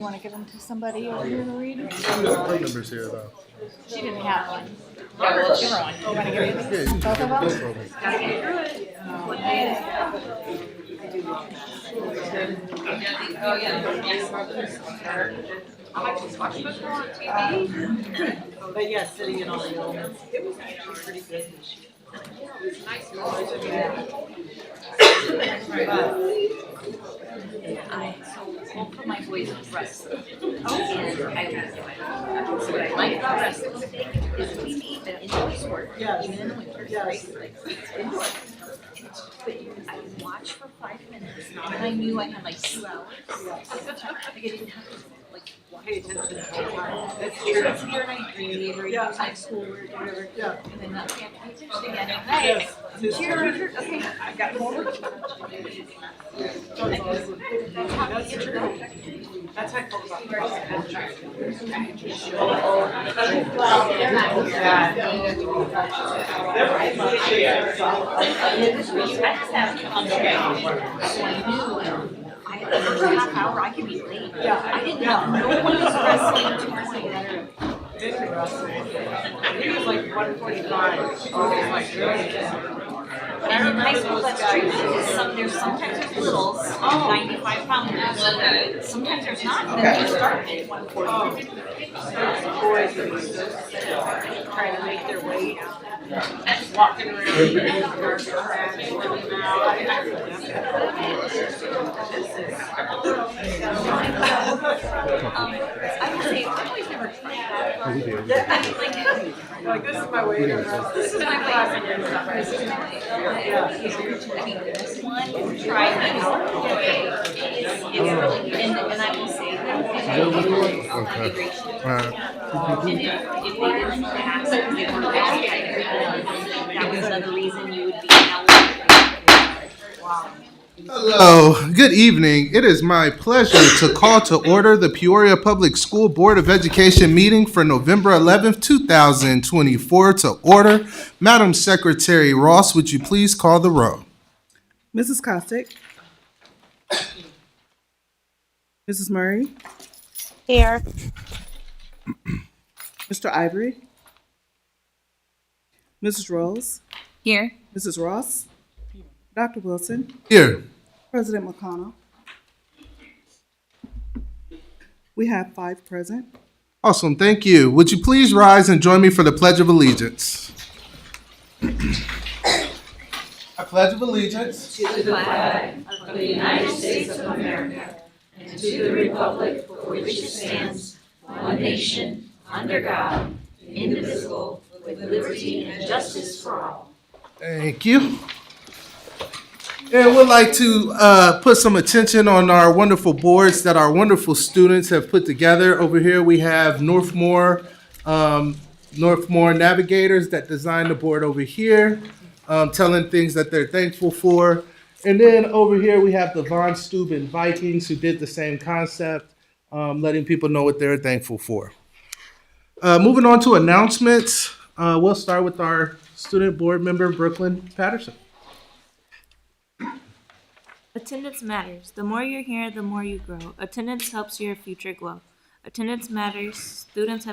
You want to give them to somebody over here to read? Plate numbers here though. She didn't have one. Yeah, well, give her one. You want to give me these? Both of them? Both of them. Gotta get through it. What day is Oh, yeah. I'm actually watching football on TV. But yeah, sitting in all the elements. It was actually pretty good this year. It was nice. I both of my boys wrestle, and so what I like about wrestling is we need an indoor sport, even in the winter. Right? Like, it's indoor. But I can watch for 5 minutes, and I knew I had like 2 hours. Like I didn't have to like pay attention the whole time. That's true. That's here and I read or use my schoolwork or whatever. And then that's it. Pay attention again. Hey, computer. Okay, I got more. That's how I felt about I had a half hour, I could be late. I didn't have no one was wrestling He was like 145. But in high school, that's true. There's sometimes there's littles, 95 pounders. Sometimes there's not, and then they start at 140. Boys trying to make their way out. Walking around. I would say I've always never tried that. Oh, we did. Like this is my way. This is my way. This is my way. I mean, this one tried me out. It's really good, and I will say that integration. And if they didn't pass, because they weren't passed, that was another reason you would be eligible. Wow. Hello, good evening. It is my pleasure to call to order the Peoria Public School Board of Education meeting for November 11th, 2024 to order. Madam Secretary Ross, would you please call the roll? Mrs. Costick. Mrs. Murray. Here. Mr. Ivory. Mrs. Rose. Here. Mrs. Ross. Dr. Wilson. Here. President McConnell. We have 5 present. Awesome, thank you. Would you please rise and join me for the Pledge of Allegiance? I pledge of allegiance To the flag of the United States of America and to the republic for which it stands, one nation, under God, indivisible, with liberty and justice for all. Thank you. And we'd like to put some attention on our wonderful boards that our wonderful students have put together. Over here we have Northmore Navigators that designed the board over here, telling things that they're thankful for. And then over here we have the Von Steuben Vikings who did the same concept, letting people know what they're thankful for. Moving on to announcements, we'll start with our student board member, Brooklyn Patterson. Attendance matters. The more you're here, the more you grow. Attendance helps your future glow. Attendance matters. Students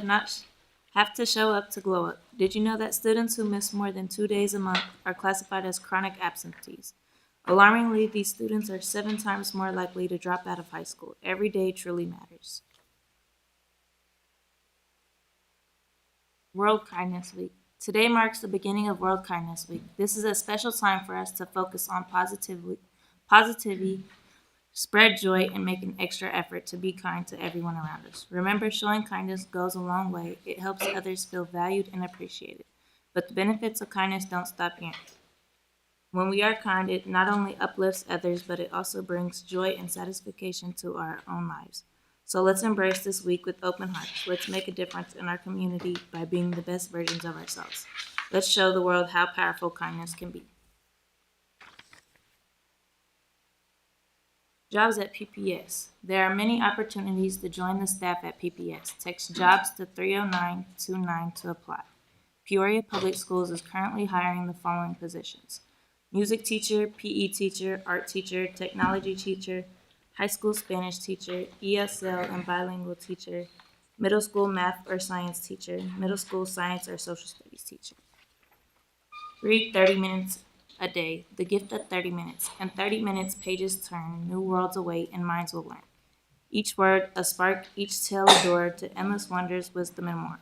have to show up to glow up. Did you know that students who miss more than 2 days a month are classified as chronic absentees? Alarmingly, these students are 7 times more likely to drop out of high school. Every day truly matters. World Kindness Week. Today marks the beginning of World Kindness Week. This is a special time for us to focus on positivity, spread joy, and make an extra effort to be kind to everyone around us. Remember, showing kindness goes a long way. It helps others feel valued and appreciated. But the benefits of kindness don't stop here. When we are kind, it not only uplifts others, but it also brings joy and satisfaction to our own lives. So let's embrace this week with open hearts. Let's make a difference in our community by being the best versions of ourselves. Let's show the world how powerful kindness can be. Jobs at PPS. There are many opportunities to join the staff at PPS. Text JOBS to 30929 to apply. Peoria Public Schools is currently hiring the following positions: music teacher, PE teacher, art teacher, technology teacher, high school Spanish teacher, ESL and bilingual teacher, middle school math or science teacher, middle school science or social studies teacher. Read 30 minutes a day, the gift of 30 minutes. In 30 minutes, pages turn, new worlds await, and minds will learn. Each word a spark, each tale a door to endless wonders, wisdom, and more.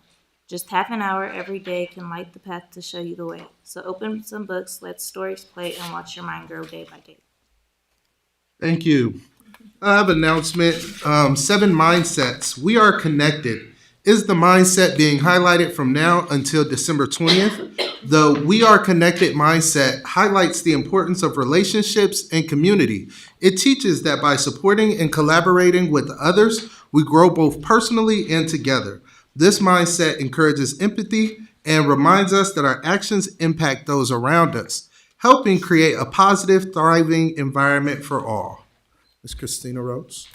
Just half an hour every day can light the path to show you the way. So open some books, let stories play, and watch your mind grow day by day. Thank you. I have an announcement. 7 mindsets. We are connected. Is the mindset being highlighted from now until December 20th? The We Are Connected mindset highlights the importance of relationships and community. It teaches that by supporting and collaborating with others, we grow both personally and together. This mindset encourages empathy and reminds us that our actions impact those around us, helping create a positive, thriving environment for all. Ms. Christina Rhodes.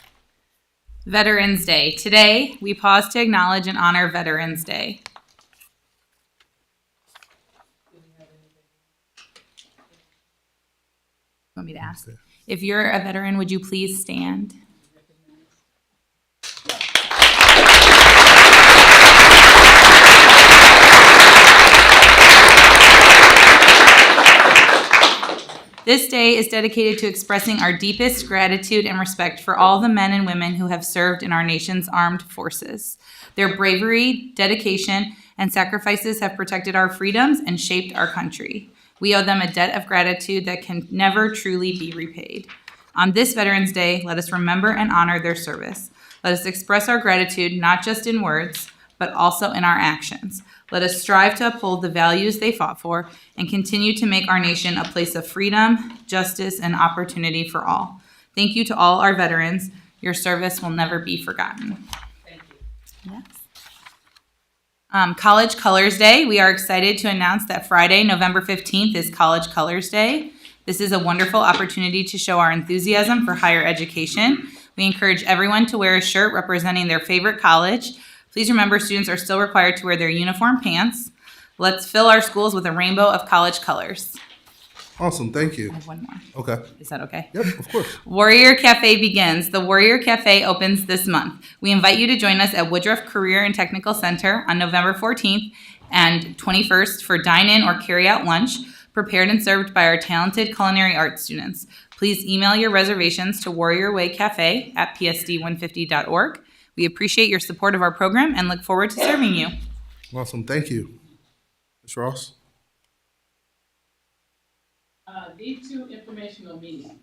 Veterans Day. Today, we pause to acknowledge and honor Veterans Day. Want me to ask? If you're a veteran, would you please stand? This day is dedicated to expressing our deepest gratitude and respect for all the men and women who have served in our nation's armed forces. Their bravery, dedication, and sacrifices have protected our freedoms and shaped our country. We owe them a debt of gratitude that can never truly be repaid. On this Veterans Day, let us remember and honor their service. Let us express our gratitude not just in words, but also in our actions. Let us strive to uphold the values they fought for and continue to make our nation a place of freedom, justice, and opportunity for all. Thank you to all our veterans. Your service will never be forgotten. Thank you. Yes. College Colors Day. We are excited to announce that Friday, November 15th is College Colors Day. This is a wonderful opportunity to show our enthusiasm for higher education. We encourage everyone to wear a shirt representing their favorite college. Please remember, students are still required to wear their uniform pants. Let's fill our schools with a rainbow of college colors. Awesome, thank you. I have one more. Okay. Is that okay? Yep, of course. Warrior Cafe begins. The Warrior Cafe opens this month. We invite you to join us at Woodruff Career and Technical Center on November 14th and 21st for dine-in or carry-out lunch, prepared and served by our talented culinary arts students. Please email your reservations to warriorwaycafe@psd150.org. We appreciate your support of our program and look forward to serving you. Awesome, thank you. Ms. Ross? D2 informational meetings.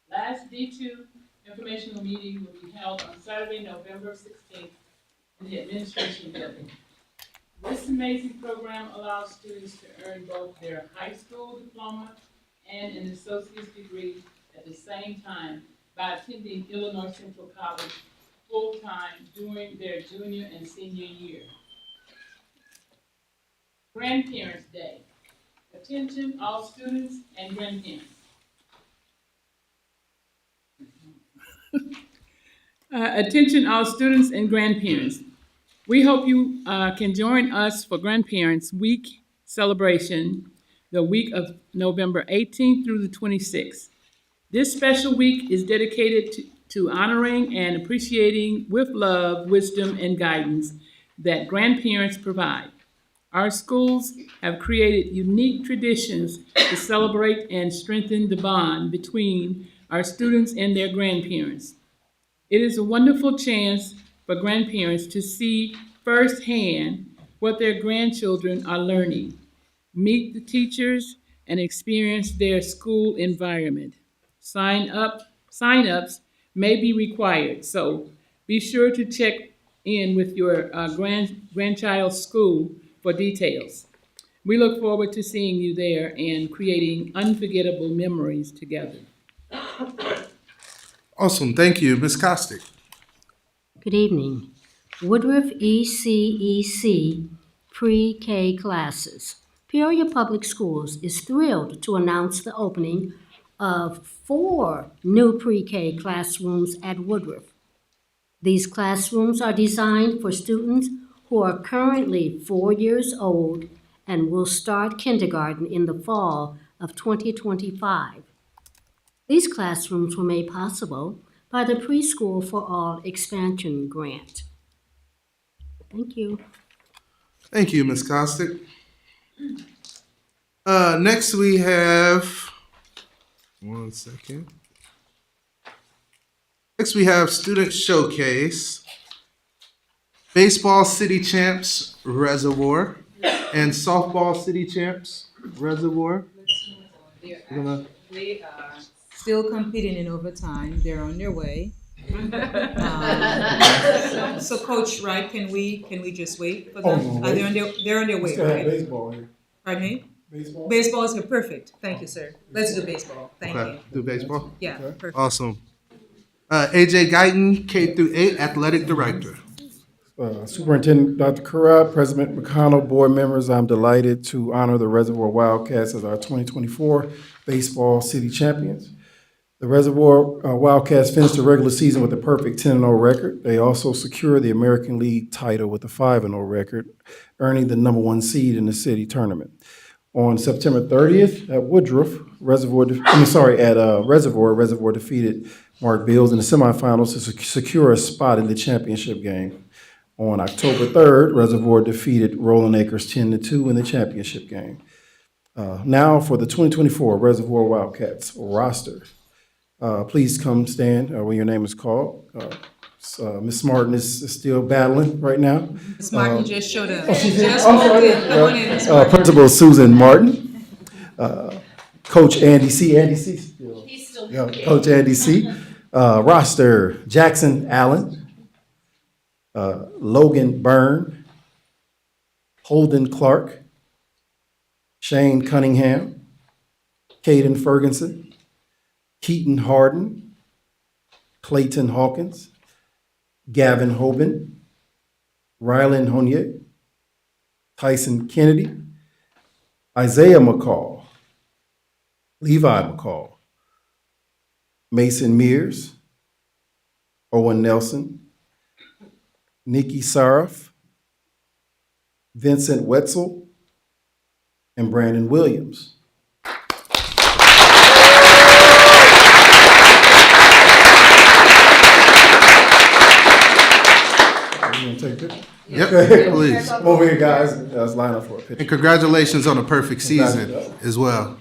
Last D2 informational meeting will be held on Saturday, November 16th in the administration building. This amazing program allows students to earn both their high school diploma and an associate's degree at the same time by attending Illinois Central College full-time during their junior and senior year. Grandparents' Day. Attention all students and grandparents. Attention all students and grandparents. We hope you can join us for Grandparents Week celebration, the week of November 18th through the 26th. This special week is dedicated to honoring and appreciating with love, wisdom, and guidance that grandparents provide. Our schools have created unique traditions to celebrate and strengthen the bond between our students and their grandparents. It is a wonderful chance for grandparents to see firsthand what their grandchildren are learning, meet the teachers, and experience their school environment. Sign-ups may be required, so be sure to check in with your grandchild's school for details. We look forward to seeing you there and creating unforgettable memories together. Awesome, thank you. Ms. Costick? Good evening. Woodruff ECEC pre-K classes. Peoria Public Schools is thrilled to announce the opening of 4 new pre-K classrooms at Woodruff. These classrooms are designed for students who are currently 4 years old and will start kindergarten in the fall of 2025. These classrooms were made possible by the Preschool for All Expansion Grant. Thank you. Thank you, Ms. Costick. Next we have, one second. Next we have Student Showcase, Baseball City Champs Reservoir, and Softball City Champs Reservoir. We're gonna- They are still competing in overtime. They're on their way. So Coach, right, can we just wait for them? They're on their way, right? Baseball here. Pardon me? Baseball. Baseball is here, perfect. Thank you, sir. Let's do baseball. Thank Okay, you. do baseball? Yeah, perfect. Awesome. AJ Guyton, K-8 Athletic Director. Superintendent Dr. Carruth, President McConnell, board members, I'm delighted to honor the Reservoir Wildcats as our 2024 baseball city champions. The Reservoir Wildcats finished the regular season with a perfect 10-0 record. They also secured the American League title with a 5-0 record, earning the #1 seed in the city tournament. On September 30th at Reservoir defeated Mark Bills in the semifinals to secure a spot in the championship game. On October 3rd, Reservoir defeated Rolling Acres 10-2 in the championship game. Now for the 2024 Reservoir Wildcats roster. Please come stand when your name is called. Ms. Martin is still battling right now. Ms. Martin just showed up. She's in. Just I'm walked sorry. in. Come on in, Ms. Martin. Principal Susan Martin. Coach Andy C. Andy C. Still. He's still Yeah, Coach Andy C. Roster, Jackson Allen. Logan Byrne, Holden Clark, Shane Cunningham, Caden Ferguson, Keaton Harden, Clayton Hawkins, Gavin Hoban, Rylan Honier, Tyson Kennedy, Isaiah McCall, Levi McCall, Mason Mears, Owen Nelson, Nikki Saraf, Vincent Wetzel, and Brandon Williams. You want to take a picture? Yep, please. Come over here, guys. Let's line up for a picture. And congratulations on a perfect season as well.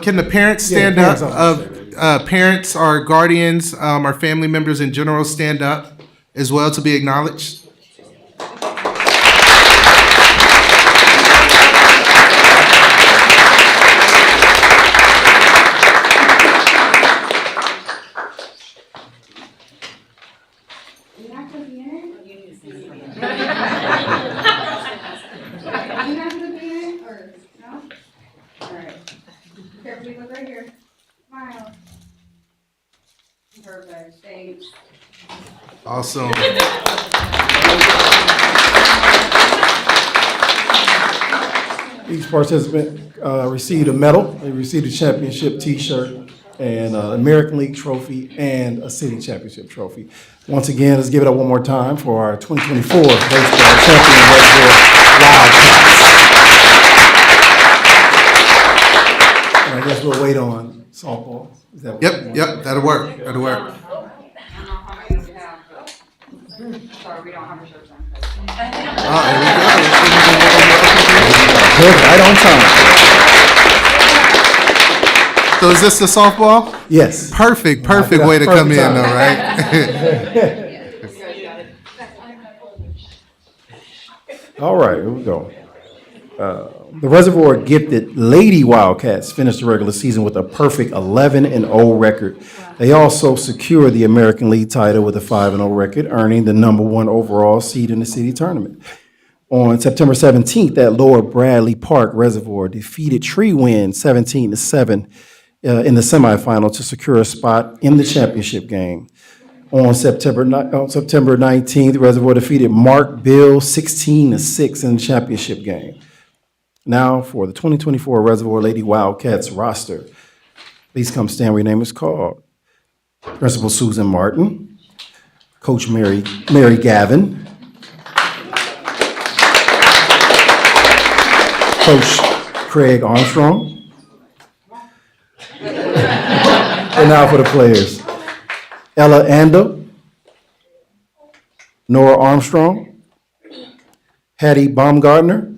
Can the parents stand Yeah, up? parents, Parents, our guardians, our family members in general stand up as well to be acknowledged. Carefully look right here. Smile. Perfect, thanks. Awesome. Each participant received a medal. They received a championship T-shirt and an American League trophy and a city championship trophy. Once again, let's give it up one more time for our 2024 baseball champion Reservoir Wildcats. And I guess we'll wait on softball. Is that what you want? Yep, that'll work. That'll work. I don't know how many we have, but sorry, we don't have our shirts on. Here we Good, right on time. go. So is this the softball? Yes. Perfect Yeah, way to come in perfect though, time. right? All right, here we go. The Reservoir gifted Lady Wildcats finished the regular season with a perfect 11-0 record. They also secured the American League title with a 5-0 record, earning the #1 overall seed in the city tournament. On September 17th at Lower Bradley Park, Reservoir defeated Tree Wind 17-7 in the semifinal to secure a spot in the championship game. On September 19th, Reservoir defeated Mark Bill 16-6 in the championship game. Now for the 2024 Reservoir Lady Wildcats roster. Please come stand where your name is called. Principal Susan Martin, Coach Mary Gavin, Coach Craig Armstrong. And now for the players. Ella Ando, Nora Armstrong, Hattie Baumgartner,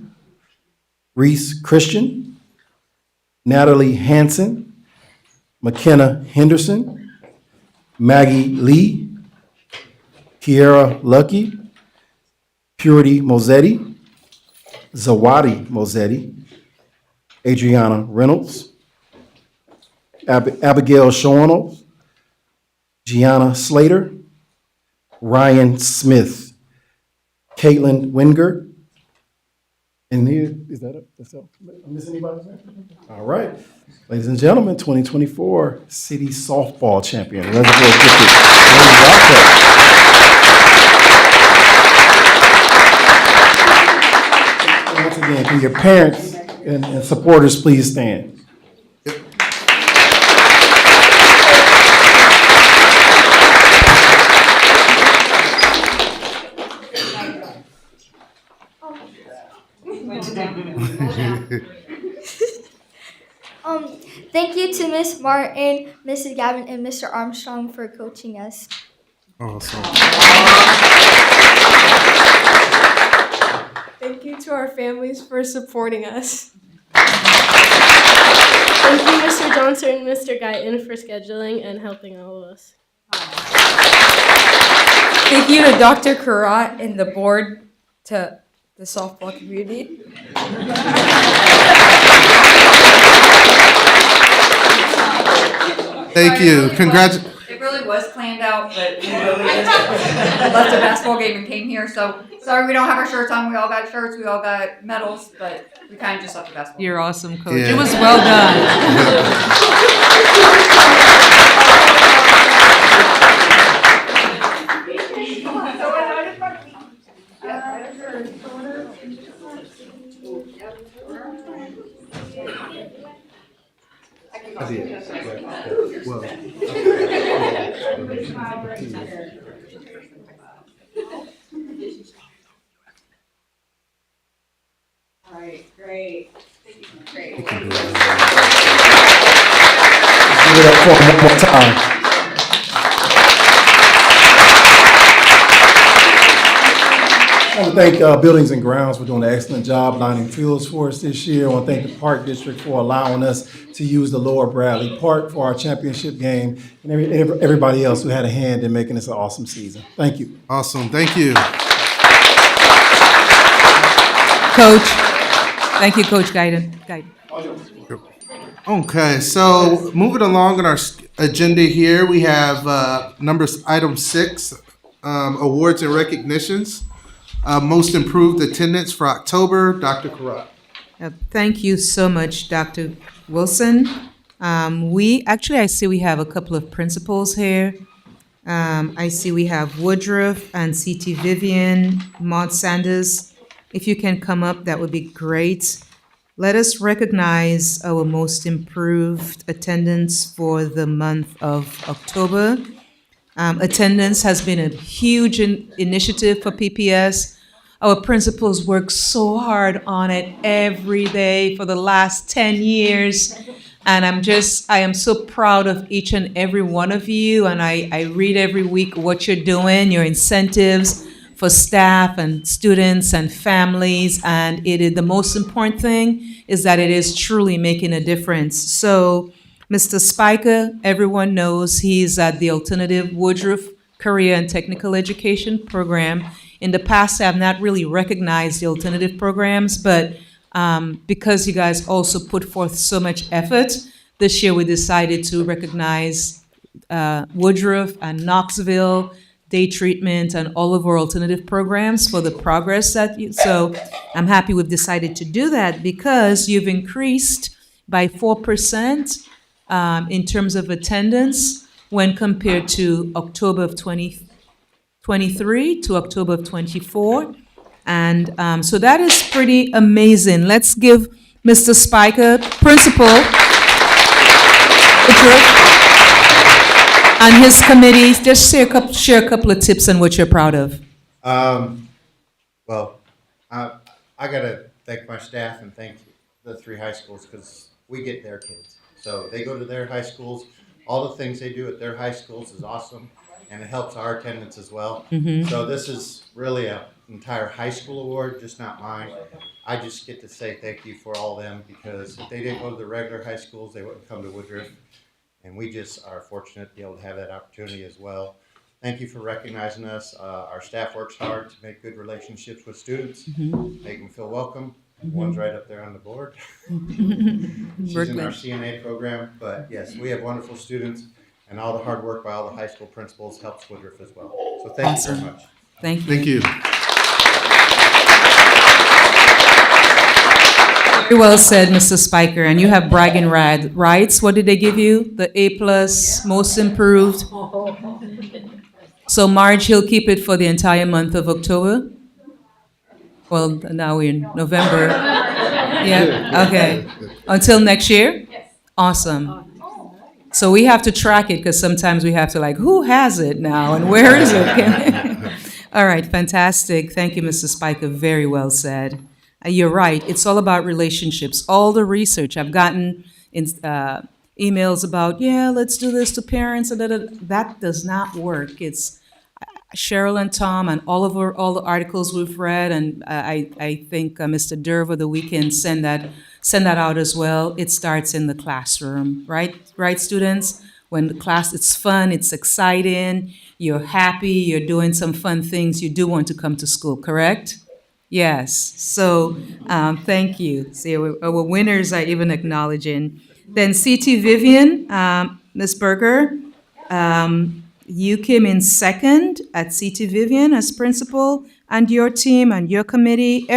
Reese Christian, Natalie Hanson, McKenna Henderson, Maggie Lee, Kiera Lucky, Purity Mosetti, Zawadi Mosetti, Adriana Reynolds, Abigail Shawano, Gianna Slater, Ryan Smith, Caitlin Winger, and here, is that it? That's all? I miss anybody's name? All right. Ladies and gentlemen, 2024 City Softball Champion, Reservoir District, Lady Wildcat. Once again, can your parents and supporters please stand? Thank you to Miss Martin, Mrs. Gavin, and Mr. Armstrong for coaching us. Awesome. Thank you to our families for supporting us. Thank you, Mr. Johnson and Mr. Guyton, for scheduling and helping all of us. Thank you to Dr. Karat and the board, to the softball community. Thank you. It really was planned out, but we really just left the basketball game and came here. So sorry we don't have our shirts on. We all got shirts, we all got medals, but we kind of just left the basketball. You're awesome, Coach. Yeah. It was well done. All right, great. Great. Give it up for them one more time. I want to thank Buildings and Grounds for doing an excellent job lining fields for us this year. I want to thank the Park District for allowing us to use the Lower Bradley Park for our championship game, and everybody else who had a hand in making this an awesome season. Thank you. Awesome. Thank you. Coach. Thank you, Coach Guyton. Okay, so moving along on our agenda here, we have item 6, awards and recognitions. Most improved attendance for October, Dr. Karat. Thank you so much, Dr. Wilson. I see we have a couple of principals here. I see we have Woodruff and C.T. Vivian, Maud Sanders. If you can come up, that would be great. Let us recognize our most improved attendance for the month of October. Attendance has been a huge initiative for PPS. Our principals work so hard on it every day for the last 10 years. And I am so proud of each and every one of you. And I read every week what you're doing, your incentives for staff and students and families. And the most important thing is that it is truly making a difference. So Mr. Spiker, everyone knows he's at the Alternative Woodruff Career and Technical Education Program. In the past, I have not really recognized the alternative programs, but because you guys also put forth so much effort, this year we decided to recognize Woodruff and Knoxville, day treatment, and all of our alternative programs for the progress so I'm happy we've decided to do that because you've increased by 4% in terms of attendance when compared to October of 2023 to October of 24. And so that is pretty amazing. Let's give Mr. Spiker, principal, and his committee, just share a couple of tips on what you're proud of. Well, I gotta thank my staff and thank the 3 high schools because we get their kids. So they go to their high schools. All the things they do at their high schools is awesome. and it helps our attendance as well. Mhm. So this is really an entire high school award, just not mine. I just get to say thank you for all of them, because if they didn't go to the regular high schools, they wouldn't come to Woodruff. And we just are fortunate to be able to have that opportunity as well. Thank you for recognizing us. Our staff works hard to make good relationships with students, make them feel welcome. One's right up there on the board. She's in our CNA program, but yes, we have wonderful students, and all the hard work by all the high school principals helps Woodruff as well. So thank you very Awesome. much. Thank you. Thank you. Very well said, Mr. Spiker. And you have bragging rights. What did they give you? The A plus, most improved. So Marge, he'll keep it for the entire month of October? Well, now we're in November. Yeah, okay. Until next year? Awesome. So we have to track it, because sometimes we have to who has it now and where is it? All right, fantastic. Thank you, Mr. Spiker. Very well said. You're right. It's all about relationships. All the research I've gotten in emails about, let's do this to parents. That does not work. It's Cheryl and Tom and all the articles we've read, and I think Mr. Derv over the weekend send that out as well. It starts in the classroom, right? Right, students? When the class, it's fun, it's exciting, you're happy, you're doing some fun things, you do want to come to school, correct? Yes. So thank you. See, our winners are even acknowledging. Then CT Vivian, Ms. Berger. You came in second at CT Vivian as principal, and your team and your committee.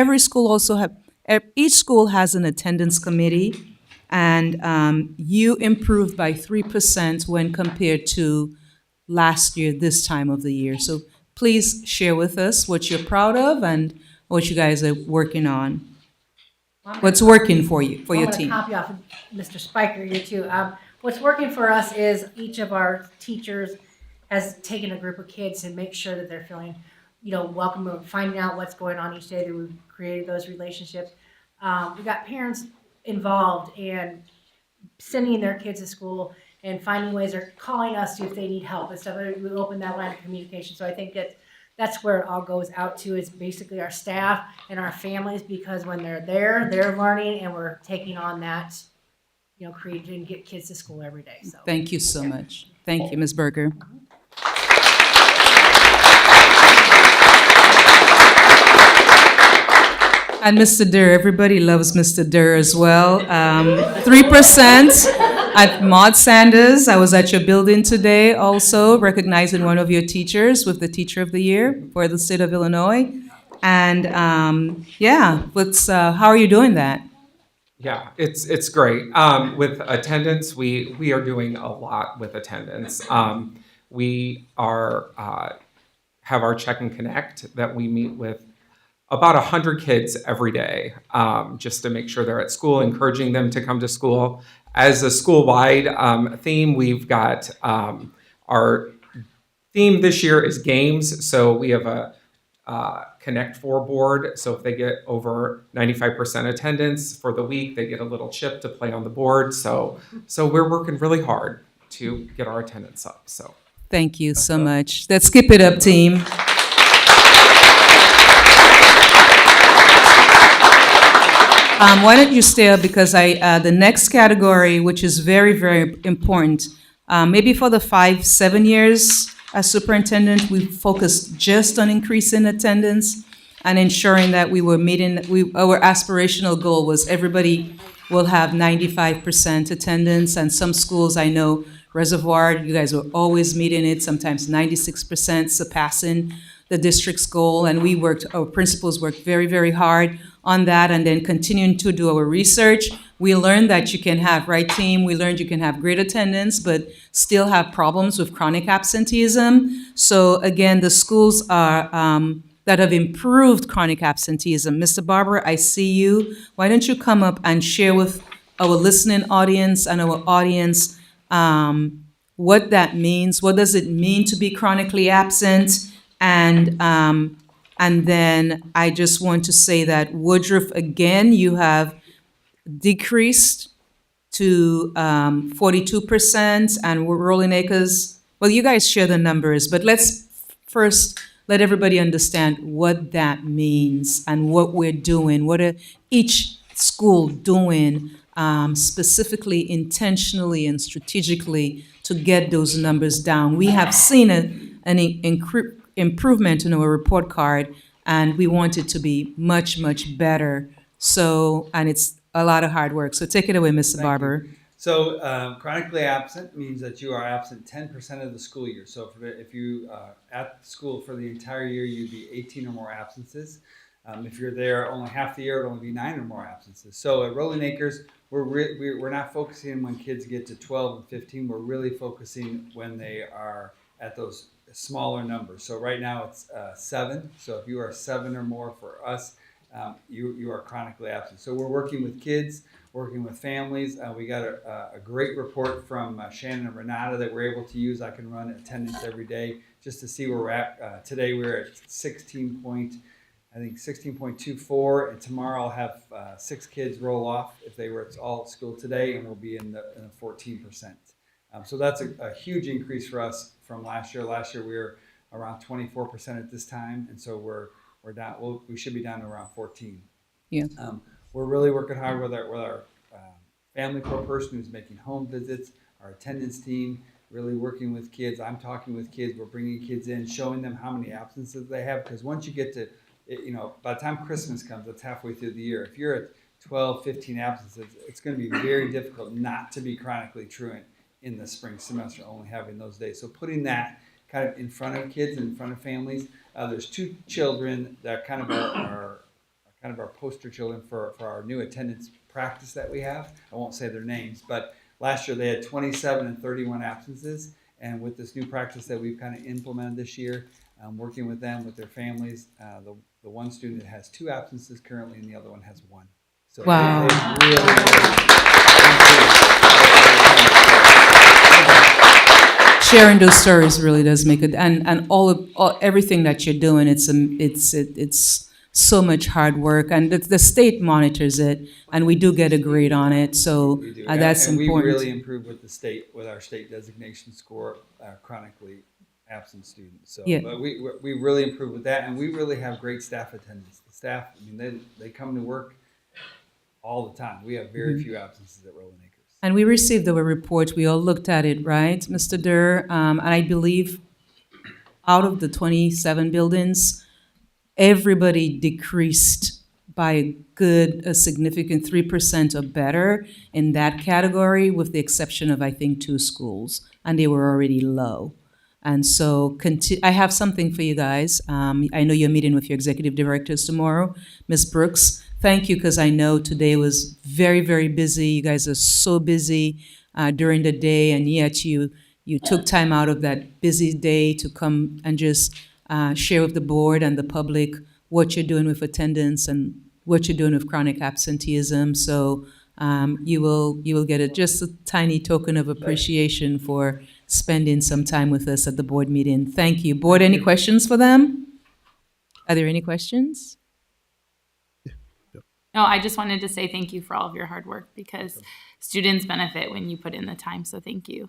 Each school has an attendance committee, and you improved by 3% when compared to last year, this time of the year. So please share with us what you're proud of and what you guys are working on. What's working for you, for your team? I'm going to copy off of Mr. Spiker here too. What's working for us is each of our teachers has taken a group of kids and make sure that they're feeling, welcome, finding out what's going on each day, that we've created those relationships. We got parents involved and sending their kids to school and finding ways, or calling us if they need help and stuff. We open that line of communication. So I think that's where it all goes out to, is basically our staff and our families, because when they're there, they're learning, and we're taking on that, create and get kids to school every day. So Thank you so much. Thank you, Ms. Berger. And Mr. Durr, everybody loves Mr. Durr as well. 3% at Maud Sanders. I was at your building today also, recognizing one of your teachers with the Teacher of the Year for the state of Illinois. And how are you doing that? Yeah, it's great. With attendance, we are doing a lot with attendance. We are have our Check and Connect that we meet with about 100 kids every day, just to make sure they're at school, encouraging them to come to school. As a school-wide theme, we've got our theme this year is games. So we have a Connect 4 board. So if they get over 95% attendance for the week, they get a little chip to play on the board. So we're working really hard to get our attendance up. So thank you so much. Let's keep it up, team. Why don't you stay up, because the next category, which is very, very important, maybe for the 7 years as superintendent, we focused just on increasing attendance and ensuring that we were meeting, our aspirational goal was everybody will have 95% attendance, and some schools, I know, Reservoir, you guys were always meeting it, sometimes 96%, surpassing the district's goal, and our principals worked very, very hard on that, and then continuing to do our research. We learned that you can have, right, team? We learned you can have great attendance, but still have problems with chronic absenteeism. So again, the schools are that have improved chronic absenteeism. Mr. Barber, I see you. Why don't you come up and share with our listening audience and our audience what that means? What does it mean to be chronically absent? And then I just want to say that Woodruff, again, you have decreased to 42%, and Rolling Acres, Well, you guys share the numbers, but let's first let everybody understand what that means and what we're doing. What are each school doing specifically, intentionally, and strategically to get those numbers down? We have seen an improvement in our report card, and we want it to be much, much better. So, and it's a lot of hard work. So take it away, Mr. Barber. So chronically absent means that you are absent 10% of the school year. So if you are at school for the entire year, you'd be 18 or more absences. If you're there only half the year, it would only be 9 or more absences. So at Rolling Acres, we're not focusing when kids get to 12 and 15. We're really focusing when they are at those smaller numbers. So right now it's 7. So if you are 7 or more for us, you are chronically absent. So we're working with kids, working with families. We got a great report from Shannon and Renata that we're able to use. I can run attendance every day just to see where we're at. Today we're at 16.24, and tomorrow I'll have 6 kids roll off if they were at all at school today, and we'll be in the 14%. So that's a huge increase for us from last year. Last year we were around 24% at this time, and so we're down. We should be down to around 14. Yeah. We're really working hard with our family pro person who's making home visits, our attendance team, really working with kids. I'm talking with kids. We're bringing kids in, showing them how many absences they have. Because once you get to, by the time Christmas comes, it's halfway through the year. If you're at 12, 15 absences, it's going to be very difficult not to be chronically truant in the spring semester, only having those days. So putting that kind of in front of kids and in front of families. There's 2 children that kind of are our poster children for our new attendance practice that we have. I won't say their names, but last year they had 27 and 31 absences. And with this new practice that we've kind of implemented this year, working with them, with their families, the one student has 2 absences currently and the other one has 1. So wow. Sharing those stories really does make it, and everything that you're doing, it's so much hard work, and the state monitors it, and we do get a grade on it, so that's and important. We really improved with our state designation score, chronically absent students. So yeah. But we really improved with that, and we really have great staff attendance. The staff, they come to work all the time. We have very few absences at Rolling Acres. And we received our report. We all looked at it, right, Mr. Durr? And I believe out of the 27 buildings, everybody decreased by a significant 3% or better in that category, with the exception of, I think, 2 schools, and they were already low. And so I have something for you guys. I know you're meeting with your executive directors tomorrow. Ms. Brooks, thank you, because I know today was very, very busy. You guys are so busy during the day, and yet you took time out of that busy day to come and just share with the board and the public what you're doing with attendance and what you're doing with chronic absenteeism. So you will get just a tiny token of appreciation for spending some time with us at the board meeting. Thank you. Board, any questions for them? Are there any questions? No, I just wanted to say thank you for all of your hard work, because students benefit when you put in the time. So thank you.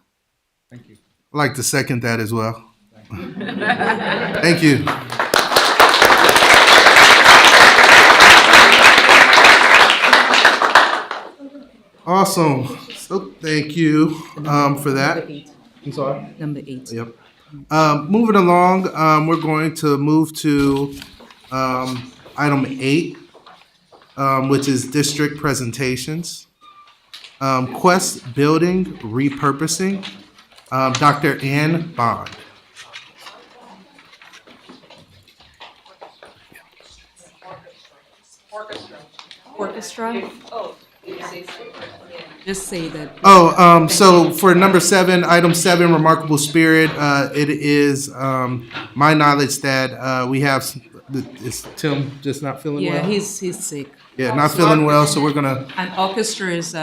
Thank you. I'd like to second that as well. Thank you. Awesome. So thank you for that. I'm sorry? Number 8. Yep. Moving along, we're going to move to item 8, which is district presentations. Quest Building Repurposing, Dr. Ann Bond. Orchestra? Oh, just say that. So for number 7, item 7, Remarkable Spirit, it is my knowledge that we have, is Tim just not feeling well? Yeah, he's sick. Yeah, not feeling well, so we're gonna. And orchestra is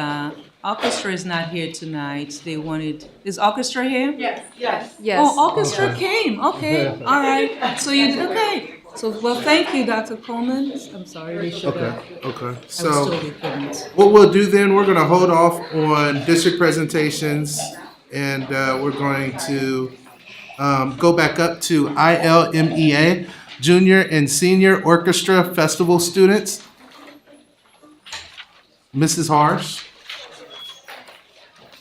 not here tonight. They wanted, is orchestra here? Yes. Oh, orchestra came. Okay, all right. So okay. So, well, thank you, Dr. Coleman. I'm sorry, we should have. Okay. So what we'll do then, we're going to hold off on district presentations, and we're going to Go back up to ILMEA, Junior and Senior Orchestra Festival students. Mrs. Harsh,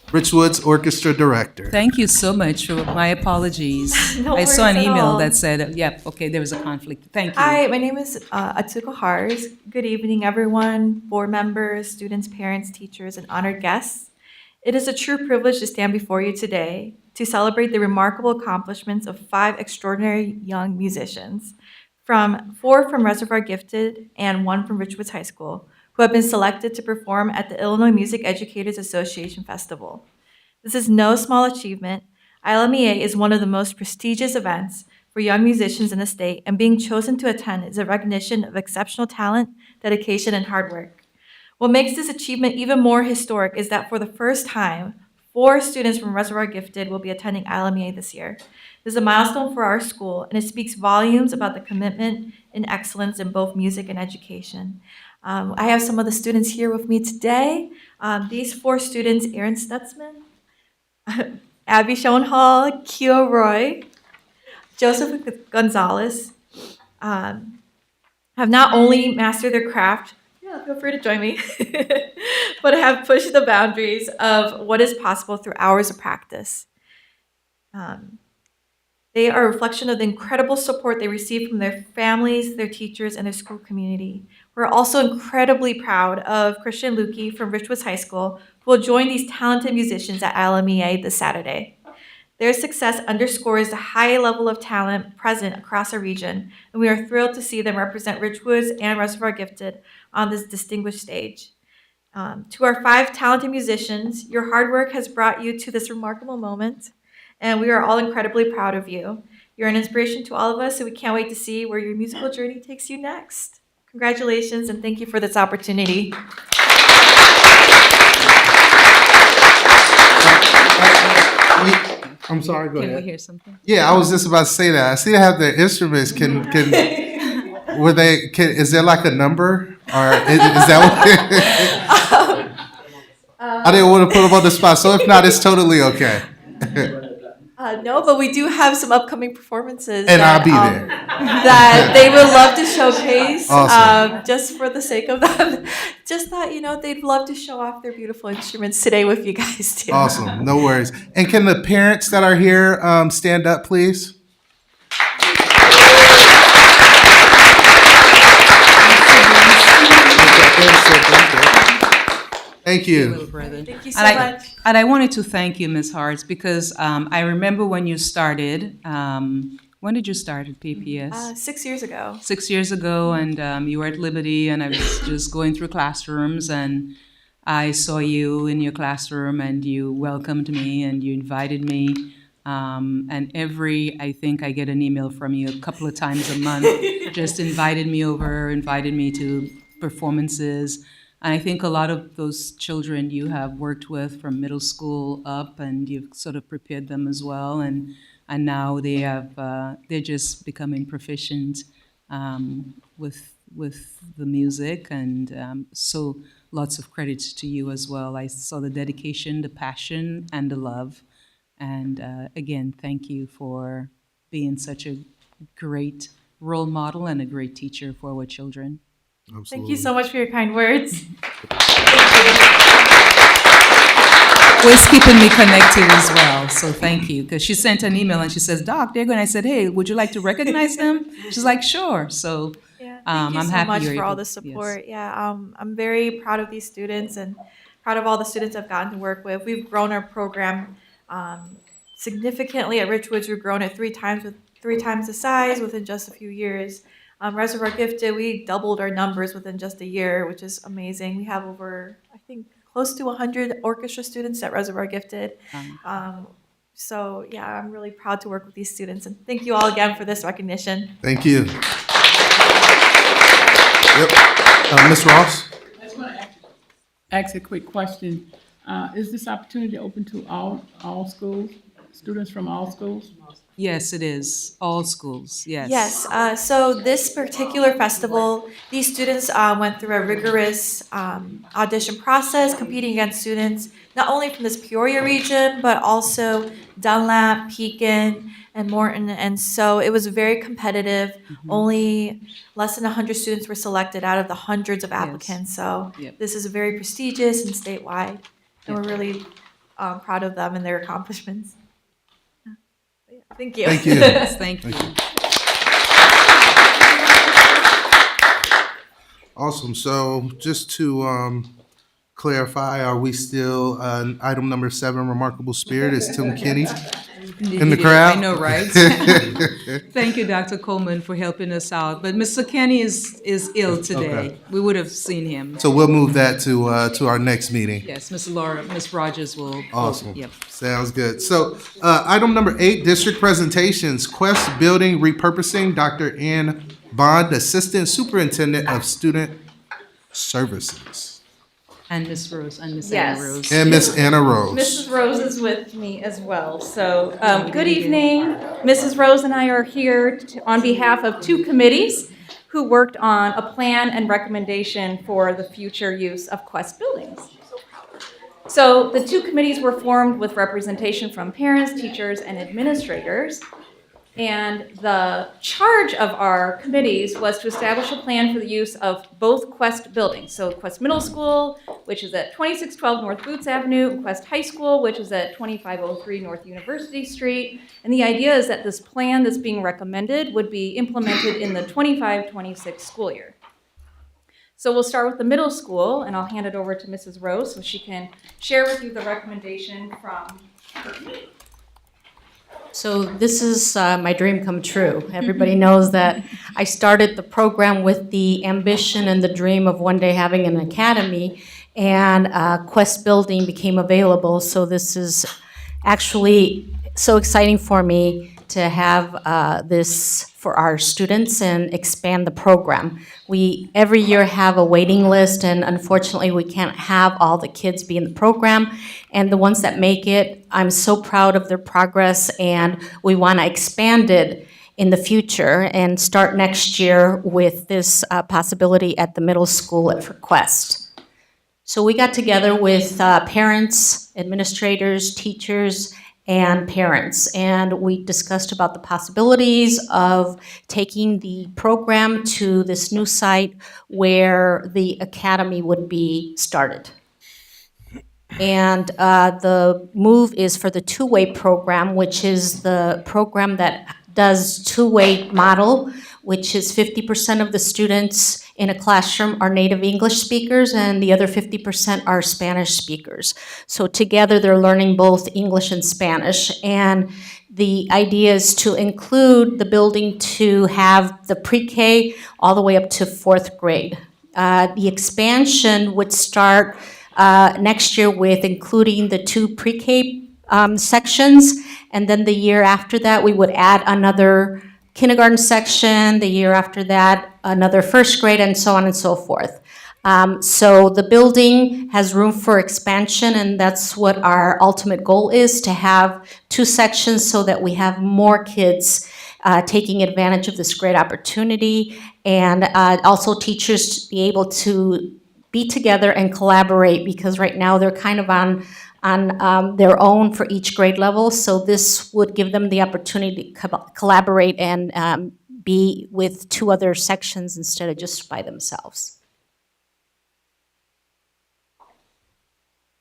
Richwood's Orchestra Director. Thank you so much. My apologies. No I saw an worries at email all. that said, yep, okay, there was a conflict. Thank you. Hi, my name is Atsuko Hars. Good evening, everyone, board members, students, parents, teachers, and honored guests. It is a true privilege to stand before you today to celebrate the remarkable accomplishments of 5 extraordinary young musicians, four from Reservoir Gifted and 1 from Richwoods High School, who have been selected to perform at the Illinois Music Educators Association Festival. This is no small achievement. ILMEA is one of the most prestigious events for young musicians in the state, and being chosen to attend is a recognition of exceptional talent, dedication, and hard work. What makes this achievement even more historic is that for the first time, 4 students from Reservoir Gifted will be attending ILMEA this year. This is a milestone for our school, and it speaks volumes about the commitment and excellence in both music and education. I have some of the students here with me today. These 4 students, Aaron Stutzman, Abby Schoenhall, Keo Roy, Joseph Gonzalez, have not only mastered their craft, feel free to join me, but have pushed the boundaries of what is possible through hours of practice. They are a reflection of the incredible support they receive from their families, their teachers, and their school community. We're also incredibly proud of Christian Lukey from Richwoods High School, who will join these talented musicians at ILMEA this Saturday. Their success underscores the high level of talent present across our region, and we are thrilled to see them represent Richwoods and Reservoir Gifted on this distinguished stage. To our 5 talented musicians, your hard work has brought you to this remarkable moment, and we are all incredibly proud of you. You're an inspiration to all of us, and we can't wait to see where your musical journey takes you next. Congratulations, and thank you for this opportunity. I'm sorry, go ahead. Can we hear something? Yeah, I was just about to say that. I see they have their instruments. Is there like a number? Or is that what I didn't want to put them on the spot, so if not, it's totally okay. No, but we do have some upcoming performances. And I'll be there. That they would love to showcase, Awesome. just for the sake of them. Just that, they'd love to show off their beautiful instruments today with you guys too. Awesome, no worries. And can the parents that are here stand up, please? Thank you. Thank you so much. And I wanted to thank you, Ms. Harts, because I remember when you started. When did you start at PPS? 6 years ago. 6 years ago, and you were at Liberty, and I was just going through classrooms, and I saw you in your classroom, and you welcomed me, and you invited me. And I think I get an email from you a couple of times a month, just invited me over, invited me to performances. And I think a lot of those children you have worked with from middle school up, and you've sort of prepared them as well. And now they're just becoming proficient with the music, and so lots of credit to you as well. I saw the dedication, the passion, and the love. And again, thank you for being such a great role model and a great teacher for our children. Absolutely. Thank you so much for your kind words. Always keeping me connected as well, so thank you. Because she sent an email and she says, Doc, they're going. I said, hey, would you like to recognize them? She's like, sure. So Thank you I'm so happy much you're for all able- the support. Yeah, I'm very proud of these students and proud of all the students I've gotten to work with. We've grown our program significantly at Richwoods. We've grown it 3 times the size within just a few years. Reservoir Gifted, we doubled our numbers within just a year, which is amazing. We have over, I think, close to 100 orchestra students at Reservoir Gifted. So yeah, I'm really proud to work with these students, and thank you all again for this recognition. Thank you. Yep. Ms. Ross? I just want to ask a quick question. Is this opportunity open to all schools? students from all schools? Yes, it is. All schools, yes. Yes, so this particular festival, these students went through a rigorous audition process, competing against students not only from this Peoria region, but also Dunlap, Pekin, and Morton. And so it was very competitive. Only less than 100 students were selected out of the hundreds of applicants. So Yep. this is very prestigious and statewide. And we're really proud of them and their accomplishments. Thank you. Thank you. Yes, thank you. Awesome. So just to clarify, are we still item number 7, Remarkable Spirit? Is Tim Kinney in the crowd? I know, right? Thank you, Dr. Coleman, for helping us out. But Mr. Kenny is ill today. Okay. We would have seen him. So we'll move that to our next meeting. Yes, Miss Rogers will. Awesome. Yep. Sounds good. So item number 8, district presentations. Quest Building Repurposing, Dr. Ann Bond, Assistant Superintendent of Student Services. And Miss Rose, and Miss Yes. Anna Rose. And Miss Anna Rose. Mrs. Rose is with me as well. So, good evening. Mrs. Rose and I are here on behalf of 2 committees who worked on a plan and recommendation for the future use of Quest buildings. So, the 2 committees were formed with representation from parents, teachers, and administrators. And the charge of our committees was to establish a plan for the use of both Quest buildings. So Quest Middle School, which is at 2612 North Boots Avenue, and Quest High School, which is at 2503 North University Street. And the idea is that this plan that's being recommended would be implemented in the 25-26 school year. So we'll start with the middle school, and I'll hand it over to Mrs. Rose so she can share with you the recommendation from her committee. So this is my dream come true. Everybody knows that I started the program with the ambition and the dream of one day having an academy, and Quest Building became available. So this is actually so exciting for me to have this for our students and expand the program. We every year have a waiting list, and unfortunately we can't have all the kids be in the program. And the ones that make it, I'm so proud of their progress, and we want to expand it in the future and start next year with this possibility at the middle school at Quest. So we got together with parents, administrators, teachers, and parents, and we discussed about the possibilities of taking the program to this new site where the academy would be started. And the move is for the two-way program, which is the program that does two-way model, which is 50% of the students in a classroom are native English speakers and the other 50% are Spanish speakers. So together they're learning both English and Spanish. And the idea is to include the building to have the pre-K all the way up to 4th grade. The expansion would start next year with including the 2 pre-K sections, and then the year after that we would add another kindergarten section, the year after that another 1st grade, and so on and so forth. So the building has room for expansion, and that's what our ultimate goal is, to have 2 sections so that we have more kids taking advantage of this great opportunity, and also teachers to be able to be together and collaborate, because right now they're kind of on their own for each grade level. So this would give them the opportunity to collaborate and be with 2 other sections instead of just by themselves.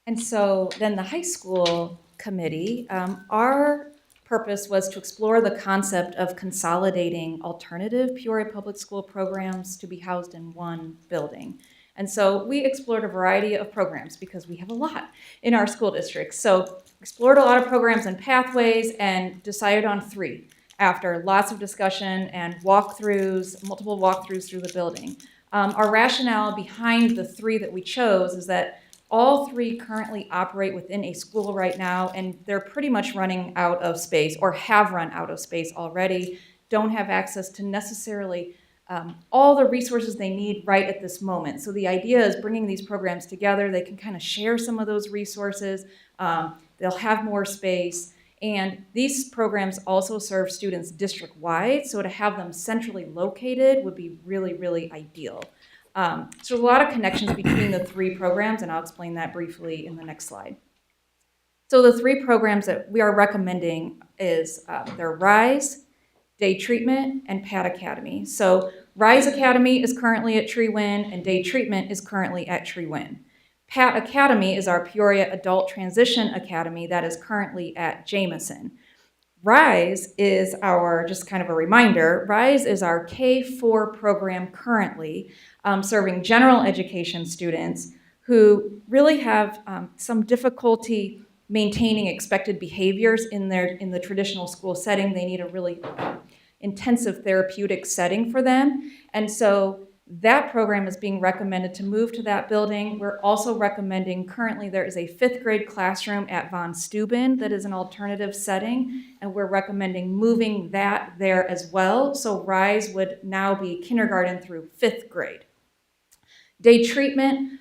And so then the high school committee, our purpose was to explore the concept of consolidating alternative Peoria Public School programs to be housed in one building. And so we explored a variety of programs because we have a lot in our school district. So explored a lot of programs and pathways and decided on 3 after lots of discussion and walkthroughs, multiple walkthroughs through the building. Our rationale behind the 3 that we chose is that all 3 currently operate within a school right now, and they're pretty much running out of space or have run out of space already, don't have access to necessarily all the resources they need right at this moment. So the idea is bringing these programs together. They can kind of share some of those resources. They'll have more space, And these programs also serve students district-wide, so to have them centrally located would be really, really ideal. So a lot of connections between the three programs, and I'll explain that briefly in the next slide. So the three programs that we are recommending is they're RISE, Day Treatment, and PAT Academy. So RISE Academy is currently at Tree Win, and Day Treatment is currently at Tree Win. PAT Academy is our Peoria Adult Transition Academy that is currently at Jameson. RISE is our, just kind of a reminder, RISE is our K-4 program currently serving general education students who really have some difficulty maintaining expected behaviors in the traditional school setting. They need a really intensive therapeutic setting for them. And so that program is being recommended to move to that building. We're also recommending, currently there is a 5th grade classroom at Von Steuben that is an alternative setting, and we're recommending moving that there as well. So RISE would now be kindergarten through 5th grade. Day Treatment,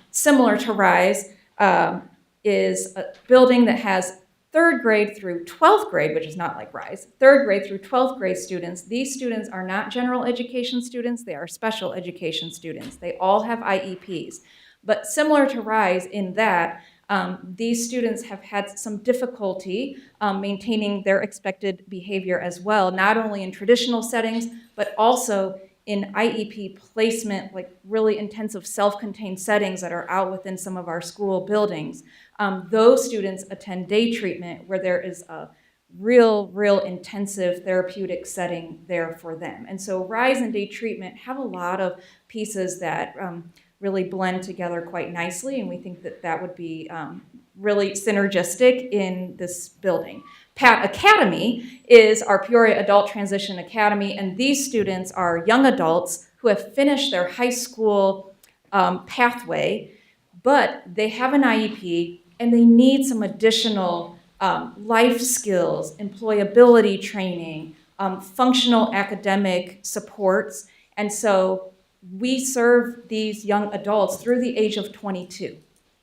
similar to RISE, is a building that has 3rd grade through 12th grade, which is not like RISE, 3rd grade through 12th grade students. These students are not general education students, they are special education students. They all have IEPs. But similar to RISE in that, these students have had some difficulty maintaining their expected behavior as well, not only in traditional settings, but also in IEP placement, like really intensive self-contained settings that are out within some of our school buildings. Those students attend Day Treatment where there is a real intensive therapeutic setting there for them. And so RISE and Day Treatment have a lot of pieces that really blend together quite nicely, and we think that that would be really synergistic in this building. PAT Academy is our Peoria Adult Transition Academy, and these students are young adults who have finished their high school pathway, but they have an IEP and they need some additional life skills, employability training, functional academic supports, and so we serve these young adults through the age of 22.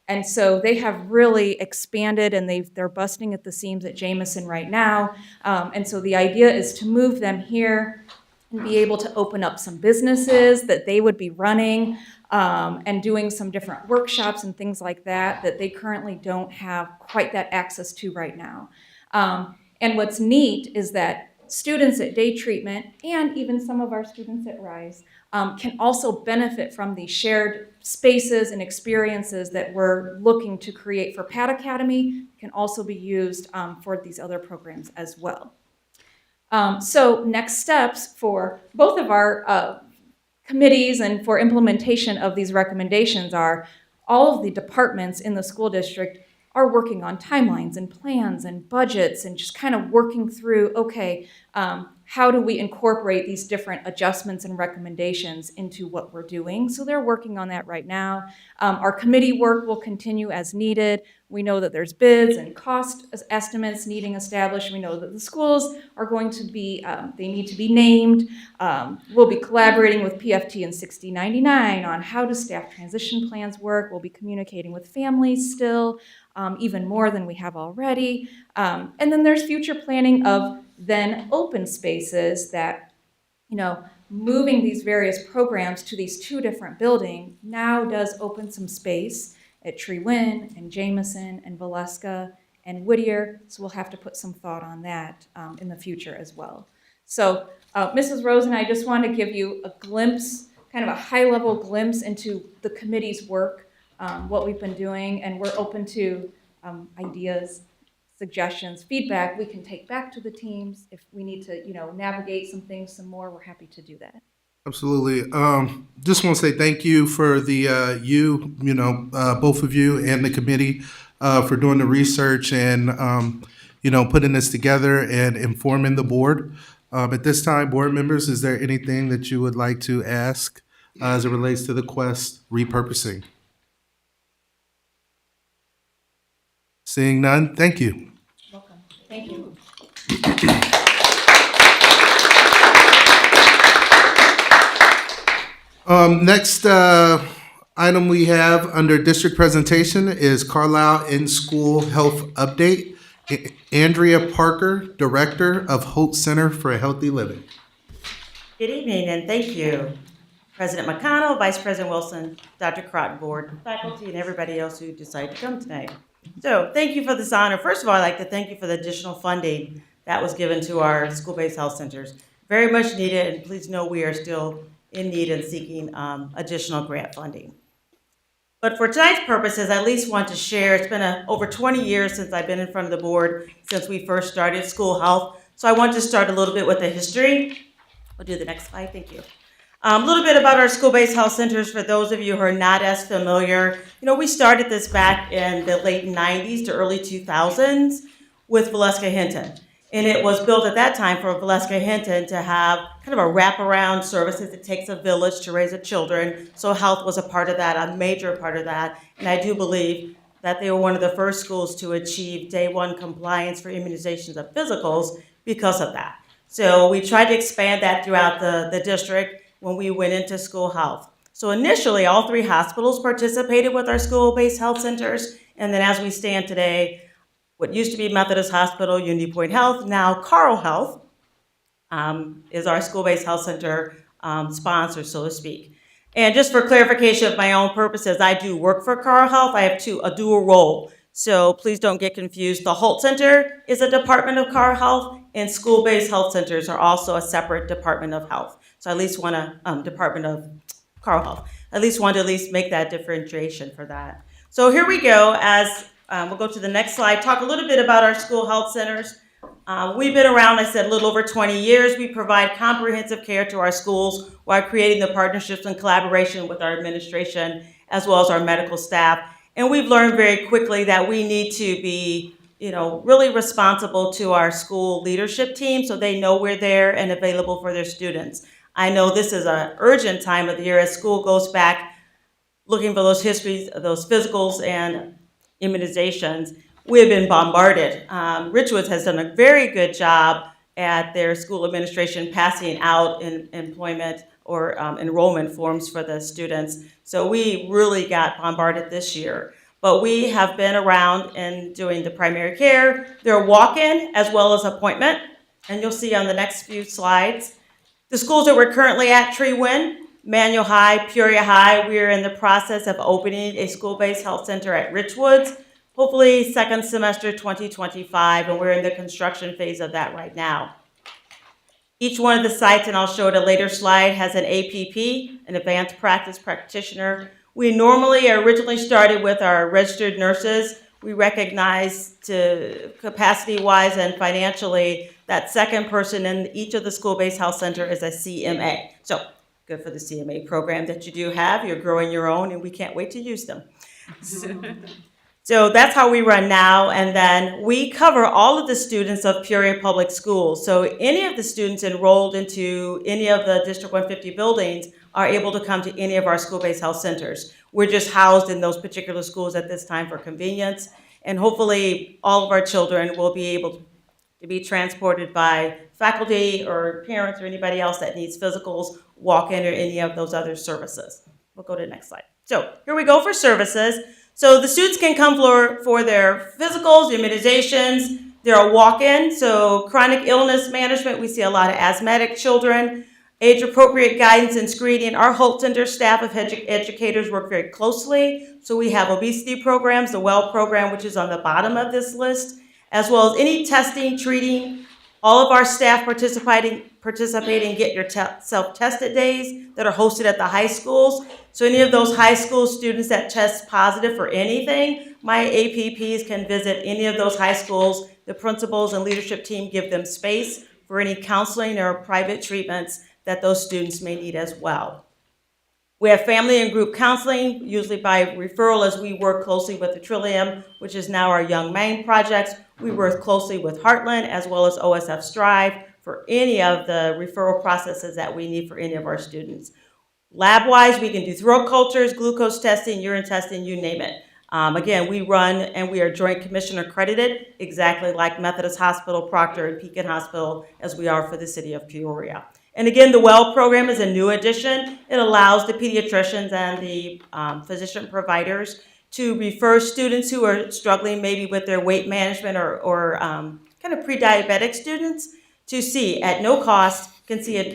And so they have really expanded, and they're busting at the seams at Jameson right now. And so the idea is to move them here and be able to open up some businesses that they would be running and doing some different workshops and things like that that they currently don't have quite that access to right now. And what's neat is that students at Day Treatment and even some of our students at RISE can also benefit from the shared spaces and experiences that we're looking to create for PAT Academy, can also be used for these other programs as well. So next steps for both of our committees and for implementation of these recommendations are all of the departments in the school district are working on timelines and plans and budgets and just kind of working through, okay, how do we incorporate these different adjustments and recommendations into what we're doing? So they're working on that right now. Our committee work will continue as needed. We know that there's bids and cost estimates needing established. We know that the schools are going to be, they need to be named. We'll be collaborating with PFT and 6099 on how do staff transition plans work. We'll be communicating with families still, even more than we have already. And then there's future planning of then open spaces that, you know, moving these various programs to these two different buildings now does open some space at Tree Win and Jameson and Valeska and Whittier. So we'll have to put some thought on that in the future as well. So Mrs. Rosen, I just want to give you a glimpse, kind of a high-level glimpse into the committee's work, what we've been doing, and we're open to ideas, suggestions, feedback we can take back to the teams. If we need to, you know, navigate some things some more, we're happy to do that. Absolutely. Just want to say thank you for the both of you and the committee for doing the research and putting this together and informing the board. At this time, board members, is there anything that you would like to ask as it relates to the Quest repurposing? Seeing none, thank you. Welcome. Thank you. Next item we have under district presentation is Carlisle in-school health update. Andrea Parker, Director of Holt Center for Healthy Living. Good evening and thank you. President McConnell, Vice President Wilson, Dr. Crott, board, faculty, and everybody else who decided to come tonight. So thank you for this honor. First of all, I'd like to thank you for the additional funding that was given to our school-based health centers. Very much needed, and please know we are still in need and seeking additional grant funding. But for tonight's purposes, I at least want to share, it's been over 20 years since I've been in front of the board since we first started school health. So I want to start a little bit with the history. We'll do the next slide, thank you. A little bit about our school-based health centers for those of you who are not as familiar. You know, we started this back in the late 90s to early 2000s with Valeska Hinton. And it was built at that time for Valeska Hinton to have kind of a wraparound services. It takes a village to raise a children. So health was a part of that, a major part of that. And I do believe that they were one of the first schools to achieve day one compliance for immunizations of physicals because of that. So we tried to expand that throughout the district when we went into school health. So initially, all 3 hospitals participated with our school-based health centers. And then as we stand today, what used to be Methodist Hospital, Unity Point Health, now Carle Health, is our school-based health center sponsor, so to speak. And just for clarification of my own purposes, I do work for Carle Health. I have a dual role. So please don't get confused. The Holt Center is a department of Carle Health, and school-based health centers are also a separate department of health. So I at least want to, department of Carle Health. I at least want to make that differentiation for that. So here we go as we'll go to the next slide, talk a little bit about our school health centers. We've been around, I said, a little over 20 years. We provide comprehensive care to our schools while creating the partnerships and collaboration with our administration as well as our medical staff. And we've learned very quickly that we need to be, really responsible to our school leadership team so they know we're there and available for their students. I know this is an urgent time of the year as school goes back looking for those histories, those physicals and immunizations. We have been bombarded. Richwoods has done a very good job at their school administration passing out in employment or enrollment forms for the students. So we really got bombarded this year. But we have been around and doing the primary care. They're walk-in as well as appointment. And you'll see on the next few slides. The schools that we're currently at, Tree Wind, Manual High, Peoria High, we're in the process of opening a school-based health center at Richwoods, hopefully second semester 2025, and we're in the construction phase of that right now. Each one of the sites, and I'll show it a later slide, has an APP, an advanced practice practitioner. We originally started with our registered nurses. We recognize to capacity-wise and financially that second person in each of the school-based health center is a CMA. So good for the CMA program that you do have. You're growing your own, and we can't wait to use them. So that's how we run now, and then we cover all of the students of Peoria Public Schools. So any of the students enrolled into any of the District 150 buildings are able to come to any of our school-based health centers. We're just housed in those particular schools at this time for convenience, and hopefully all of our children will be able to be transported by faculty or parents or anybody else that needs physicals, walk-in, or any of those other services. We'll go to the next slide. So here we go for services. So the students can come for their physicals, immunizations. They're a walk-in, so chronic illness management. We see a lot of asthmatic children. Age-appropriate guidance and screening. Our Holt Center staff of educators work very closely. So we have obesity programs, the WELL program, which is on the bottom of this list, as well as any testing, treating. All of our staff participating Get Your Self-Tested days that are hosted at the high schools. So any of those high school students that test positive for anything, my APPs can visit any of those high schools. The principals and leadership team give them space for any counseling or private treatments that those students may need as well. We have family and group counseling, usually by referral, as we work closely with the Trillium, which is now our Young Mind projects. We work closely with Heartland as well as OSF Strive for any of the referral processes that we need for any of our students. Lab-wise, we can do throat cultures, glucose testing, urine testing, you name it. Again, we run and we are Joint Commission accredited, exactly like Methodist Hospital, Proctor, and Pekin Hospital, as we are for the city of Peoria. And again, the WELL program is a new addition. It allows the pediatricians and the physician providers to refer students who are struggling maybe with their weight management or kind of pre-diabetic students to see at no cost, can see a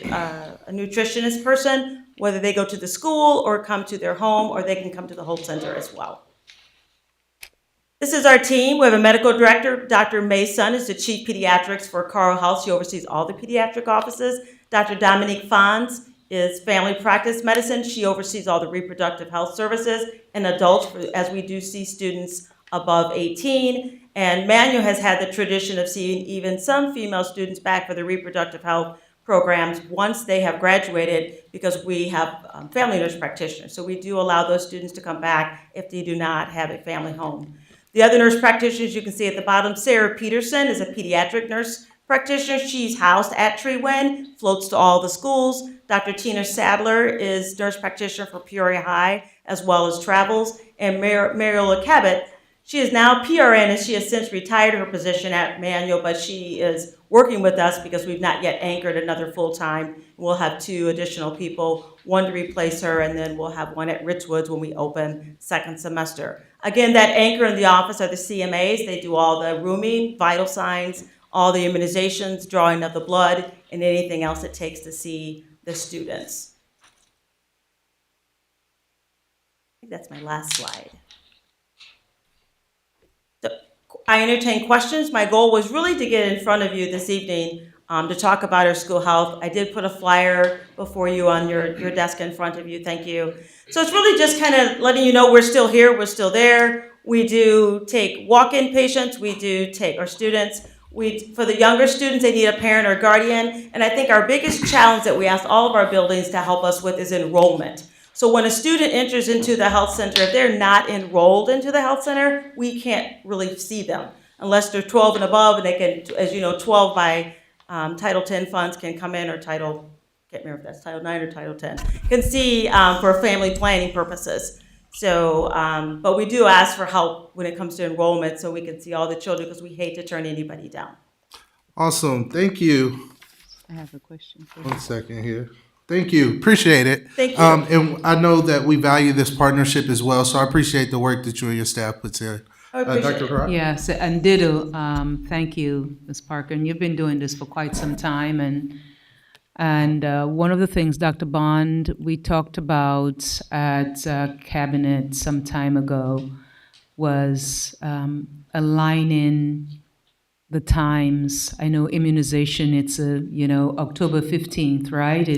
nutritionist person, whether they go to the school or come to their home, or they can come to the Hope Center as well. This is our team. We have a medical director. Dr. May Sun is the chief pediatrics for Carle Health. She oversees all the pediatric offices. Dr. Dominique Fons is family practice medicine. She oversees all the reproductive health services and adults, as we do see students above 18. And Manuel has had the tradition of seeing even some female students back for the reproductive health programs once they have graduated, because we have family nurse practitioners. So we do allow those students to come back if they do not have a family home. The other nurse practitioners you can see at the bottom, Sarah Peterson is a pediatric nurse practitioner. She's housed at Treewind, floats to all the schools. Dr. Tina Sadler is nurse practitioner for Peoria High, as well as travels. And Mariola Cabot, she is now PRN, and she has since retired her position at Manual, but she is working with us because we've not yet anchored another full-time. We'll have 2 additional people, one to replace her, and then we'll have one at Richwoods when we open second semester. Again, that anchor in the office are the CMAs. They do all the rooming, vital signs, all the immunizations, drawing of the blood, and anything else it takes to see the students. I think that's my last slide. I entertain questions. My goal was really to get in front of you this evening to talk about our school health. I did put a flyer before you on your desk in front of you. Thank you. So it's really just kind of letting you know we're still here, we're still there. We do take walk-in patients. We do take our students. For the younger students, they need a parent or guardian. And I think our biggest challenge that we ask all of our buildings to help us with is enrollment. So when a student enters into the health center, if they're not enrolled into the health center, we can't really see them unless they're 12 and above, and they can, as you know, 12 by Title 10 funds can come in, or Title, can't remember if that's Title 9 or Title 10, can see for family planning purposes. So, but we do ask for help when it comes to enrollment so we can see all the children, because we hate to turn anybody down. Awesome. Thank you. I have a question. One second here. Thank you. Appreciate it. Thank you. And I know that we value this partnership as well, so I appreciate the work that you and your staff puts in. I appreciate Dr. Carr? Yes, and ditto. Thank you, Ms. Parker. And you've been doing this for quite some time. And one of the things, Dr. Bond, we talked about at Cabinet some time ago was aligning the times. I know immunization, it's October 15th, right?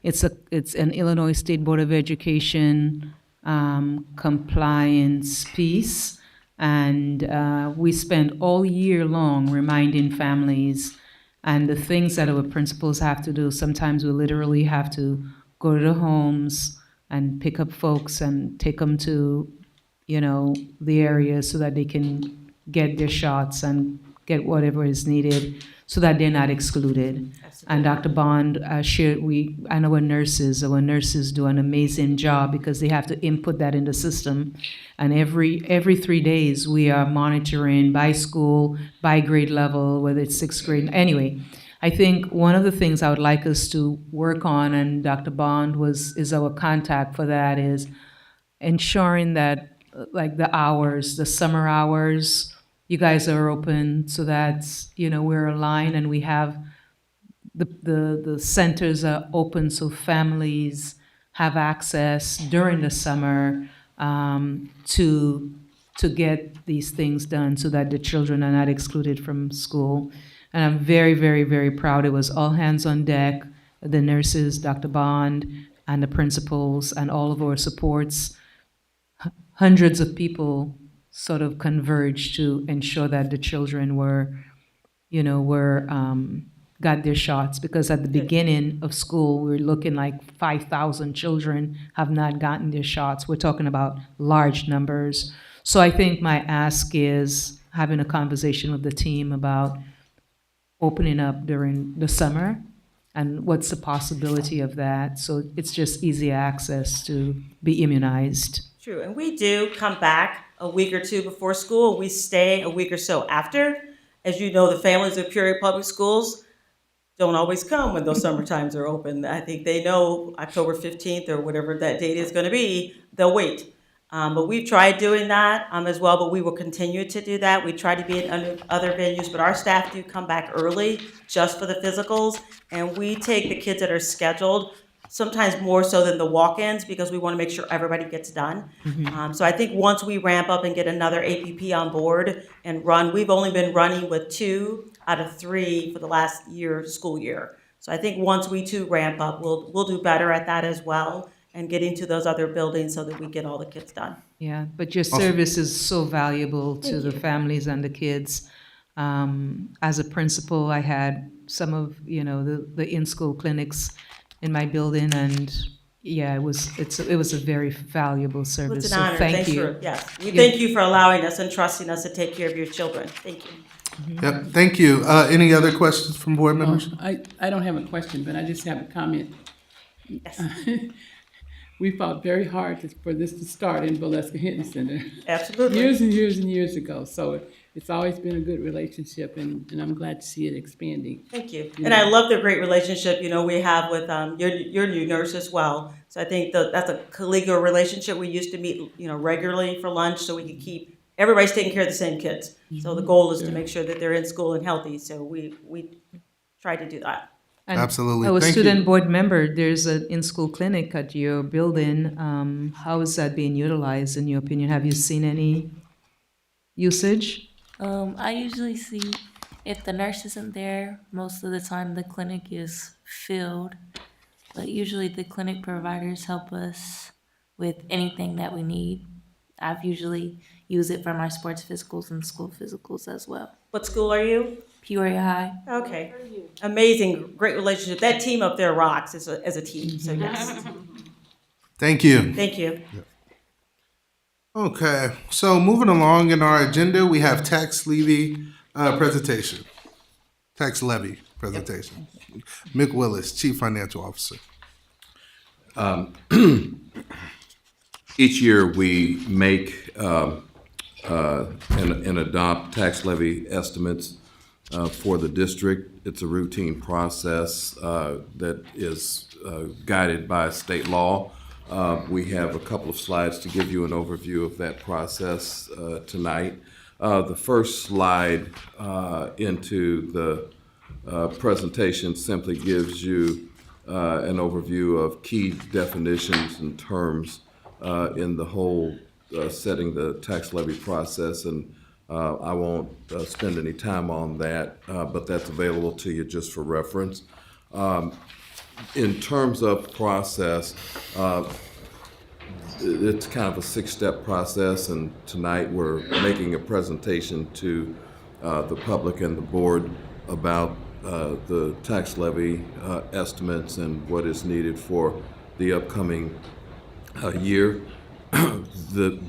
It's an Illinois State Board of Education compliance piece, and we spend all year long reminding families and the things that our principals have to do. Sometimes we literally have to go to the homes and pick up folks and take them to, the area so that they can get their shots and get whatever is needed so that they're not excluded. Absolutely. And Dr. Bond shared, I know our nurses do an amazing job because they have to input that in the system. And every 3 days we are monitoring by school, by grade level, whether it's 6th grade. Anyway, I think one of the things I would like us to work on, and Dr. Bond is our contact for that, is ensuring that like the summer hours, you guys are open so that, we're aligned and we have the centers are open so families have access during the summer to get these things done so that the children are not excluded from school. And I'm very, very, very proud. It was all hands on deck, the nurses, Dr. Bond, and the principals, and all of our supports. Hundreds of people sort of converged to ensure that the children got their shots, because at the beginning of school, we were looking like 5,000 children have not gotten their shots. We're talking about large numbers. So I think my ask is having a conversation with the team about opening up during the summer and what's the possibility of that. So it's just easy access to be immunized. True, and we do come back a week or two before school. We stay a week or so after. As you know, the families of Peoria Public Schools don't always come when those summer times are open. I think they know October 15th or whatever that date is going to be, they'll wait. But we've tried doing that as well, but we will continue to do that. We try to be in other venues, but our staff do come back early just for the physicals. And we take the kids that are scheduled, sometimes more so than the walk-ins, because we want to make sure everybody gets done. So I think once we ramp up and get another APP on board and run, we've only been running with 2 out of 3 for the last school year. So I think once we too ramp up, we'll do better at that as well, and get into those other buildings so that we get all the kids done. Yeah, but your Awesome. service is so valuable to Thank the you. families and the kids. As a principal, I had some of, the in-school clinics in my building, and yeah, it was a very valuable Well, service. it's an So honor. thank Thanks you. yes. We Yeah. thank you for allowing us and trusting us to take care of your children. Thank you. Yep, thank you. Any other questions from board members? I don't have a question, but I just have a comment. Yes. We fought very hard for this to start in Valeska Hinton Center. Absolutely. Years and years and years ago. So it's always been a good relationship, and I'm glad to see it expanding. Thank you. Yeah. And I love the great relationship, we have with your new nurse as well. So I think that's a collegial relationship. We used to meet, regularly for lunch so we could keep, everybody's taking care of the same kids. So the goal is to make sure that they're in school and healthy. So we try to do that. And Absolutely. Our Thank student you. board member, there's an in-school clinic at your building. How is that being utilized, in your opinion? Have you seen any usage? I usually see if the nurse isn't there, most of the time the clinic is filled. But usually the clinic providers help us with anything that we need. I've usually used it for my sports physicals and school physicals as well. What school are you? Peoria High. Okay. Amazing. Great relationship. That team up there rocks as a team. So yes. Thank you. Thank you. Okay, so moving along in our agenda, we have tax levy presentation. Tax levy presentation. Mick Willis, Chief Financial Officer. Each year, we make and adopt tax levy estimates for the district. It's a routine process that is guided by state law. We have a couple of slides to give you an overview of that process tonight. The first slide into the presentation simply gives you an overview of key definitions and terms in the whole setting the tax levy process, and I won't spend any time on that, but that's available to you just for reference. In terms of process, it's kind of a 6-step process, and tonight we're making a presentation to the public and the board about the tax levy estimates and what is needed for the upcoming year.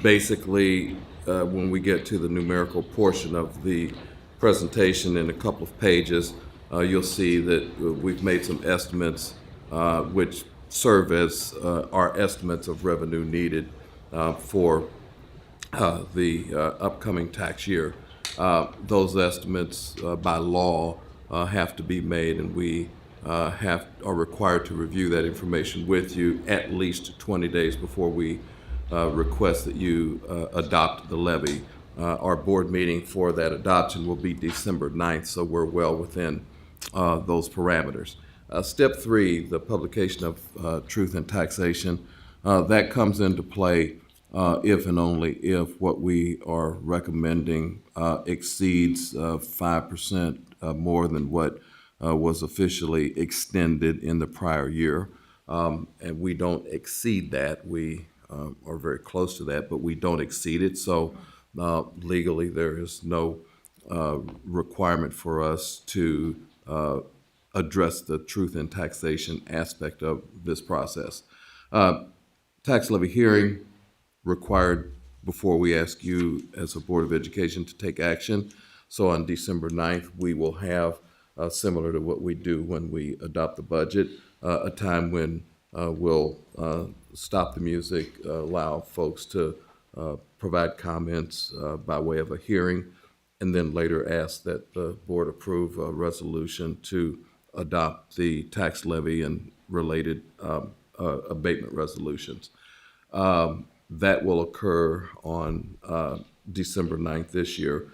Basically, when we get to the numerical portion of the presentation in a couple of pages, you'll see that we've made some estimates which serve as our estimates of revenue needed for the upcoming tax year. Those estimates by law have to be made, and we are required to review that information with you at least 20 days before we request that you adopt the levy. Our board meeting for that adoption will be December 9th, so we're well within those parameters. Step 3, the publication of truth in taxation, that comes into play if and only if what we are recommending exceeds 5% more than what was officially extended in the prior year. And we don't exceed that. We are very close to that, but we don't exceed it. So legally, there is no requirement for us to address the truth in taxation aspect of this process. Tax levy hearing required before we ask you as a Board of Education to take action. So on December 9th, we will have, similar to what we do when we adopt the budget, a time when we'll stop the music, allow folks to provide comments by way of a hearing, and then later ask that the board approve a resolution to adopt the tax levy and related abatement resolutions. That will occur on December 9th this year,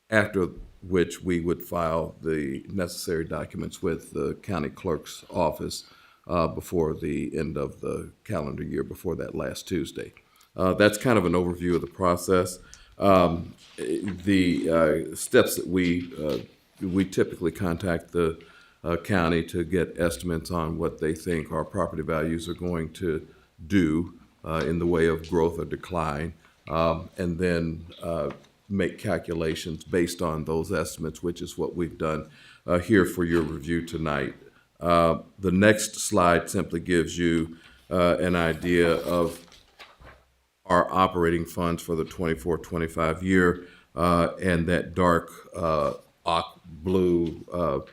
after which we would file the necessary documents with the county clerk's office before the end of the calendar year, before that last Tuesday. That's kind of an overview of the process. The steps that we typically contact the county to get estimates on what they think our property values are going to do in the way of growth or decline, and then make calculations based on those estimates, which is what we've done here for your review tonight. The next slide simply gives you an idea of our operating funds for the 24-25 year, and that dark blue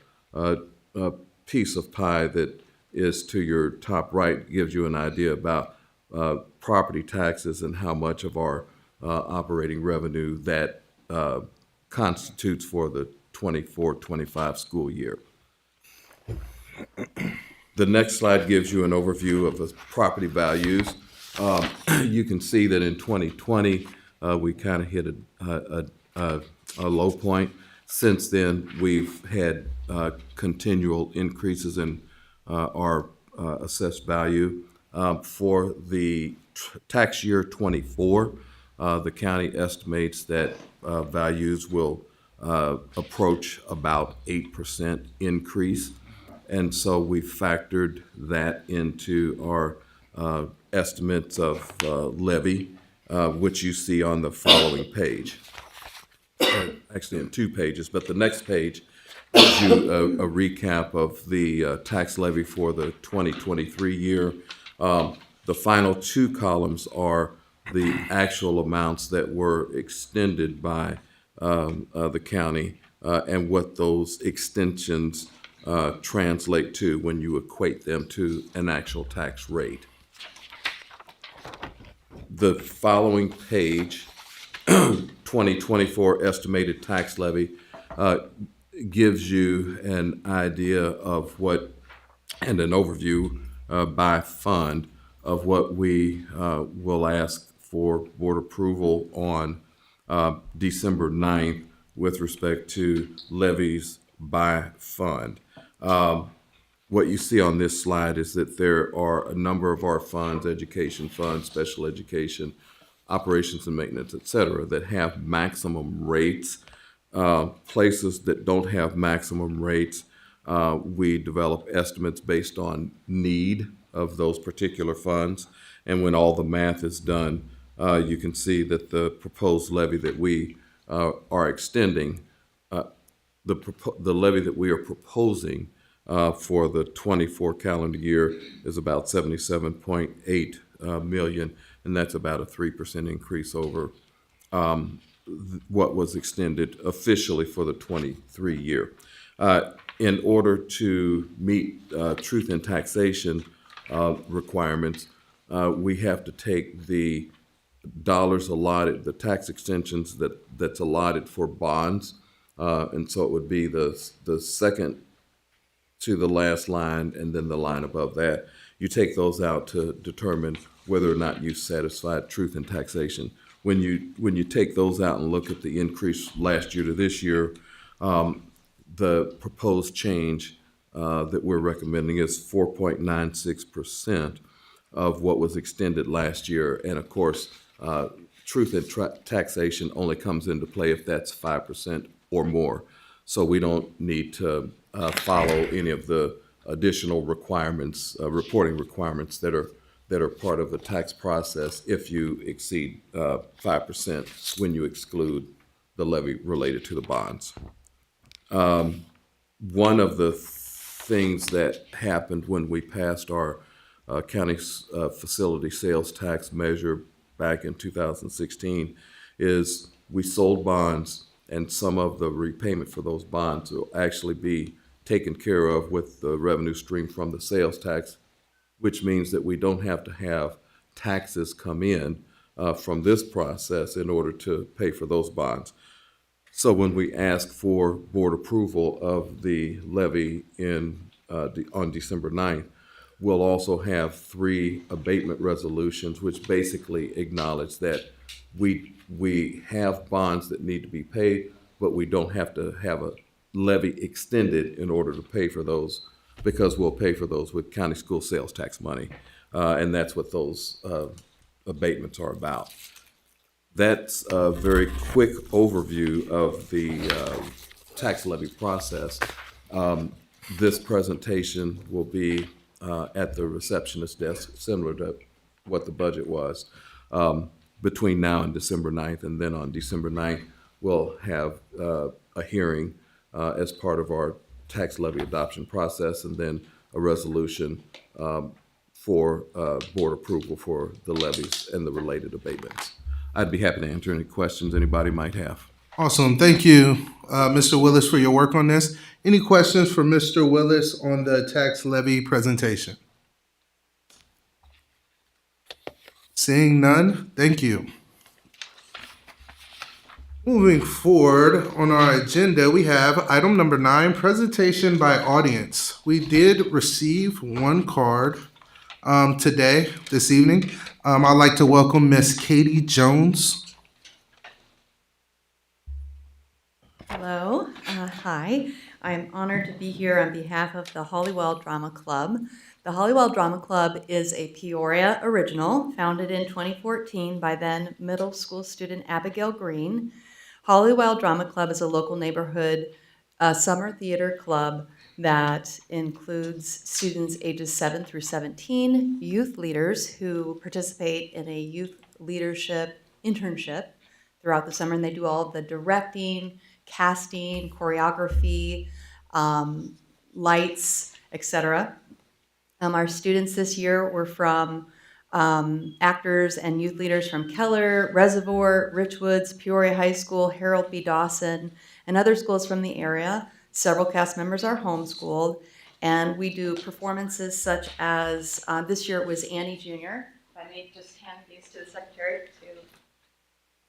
piece of pie that is to your top right gives you an idea about property taxes and how much of our operating revenue that constitutes for the 24-25 school year. The next slide gives you an overview of the property values. You can see that in 2020, we kind of hit a low point. Since then, we've had continual increases in our assessed value. For the tax year 24, the county estimates that values will approach about 8% increase. And so we factored that into our estimates of levy, which you see on the following page. Actually in 2 pages, but the next page gives you a recap of the tax levy for the 2023 year. The final 2 columns are the actual amounts that were extended by the county and what those extensions translate to when you equate them to an actual tax rate. The following page, 2024 estimated tax levy, gives you an idea of what, and an overview by fund of what we will ask for board approval on December 9th with respect to levies by fund. What you see on this slide is that there are a number of our funds, education funds, special education, operations and maintenance, et cetera, that have maximum rates. Places that don't have maximum rates, we develop estimates based on need of those particular funds. And when all the math is done, you can see that the proposed levy that we are extending, the levy that we are proposing for the 24 calendar year is about 77.8 million, and that's about a 3% increase over what was extended officially for the 23 year. In order to meet truth in taxation requirements, we have to take the dollars allotted, the tax extensions that's allotted for bonds, and so it would be the second to the last line and then the line above that. You take those out to determine whether or not you satisfied truth in taxation. When you take those out and look at the increase last year to this year, the proposed change that we're recommending is 4.96% of what was extended last year. And of course, truth in taxation only comes into play if that's 5% or more. So we don't need to follow any of the additional requirements, reporting requirements that are part of the tax process if you exceed 5% when you exclude the levy related to the bonds. One of the things that happened when we passed our county facility sales tax measure back in 2016 is we sold bonds, and some of the repayment for those bonds will actually be taken care of with the revenue stream from the sales tax, which means that we don't have to have taxes come in from this process in order to pay for those bonds. So when we ask for board approval of the levy on December 9th, we'll also have 3 abatement resolutions, which basically acknowledge that we have bonds that need to be paid, but we don't have to have a levy extended in order to pay for those, because we'll pay for those with county school sales tax money. And that's what those abatements are about. That's a very quick overview of the tax levy process. This presentation will be at the receptionist desk, similar to what the budget was, between now and December 9th. And then on December 9th, we'll have a hearing as part of our tax levy adoption process, and then a resolution for board approval for the levies and the related abatements. I'd be happy to answer any questions anybody might have. Awesome. Thank you, Mr. Willis, for your work on this. Any questions for Mr. Willis on the tax levy presentation? Seeing none, thank you. Moving forward on our agenda, we have item number 9, presentation by audience. We did receive one card this evening. I'd like to welcome Miss Katie Jones. Hello, hi. I'm honored to be here on behalf of the Hollywell Drama Club. The Hollywell Drama Club is a Peoria original, founded in 2014 by then middle school student Abigail Green. Hollywell Drama Club is a local neighborhood summer theater club that includes students ages 7 through 17, youth leaders who participate in a youth leadership internship throughout the summer, and they do all of the directing, casting, choreography, lights, etc. Our students this year were from actors and youth leaders from Keller, Reservoir, Richwoods, Peoria High School, Harold B. Dawson, and other schools from the area. Several cast members are homeschooled, and we do performances such as, this year it was Annie Jr. If I may just hand these to the secretary to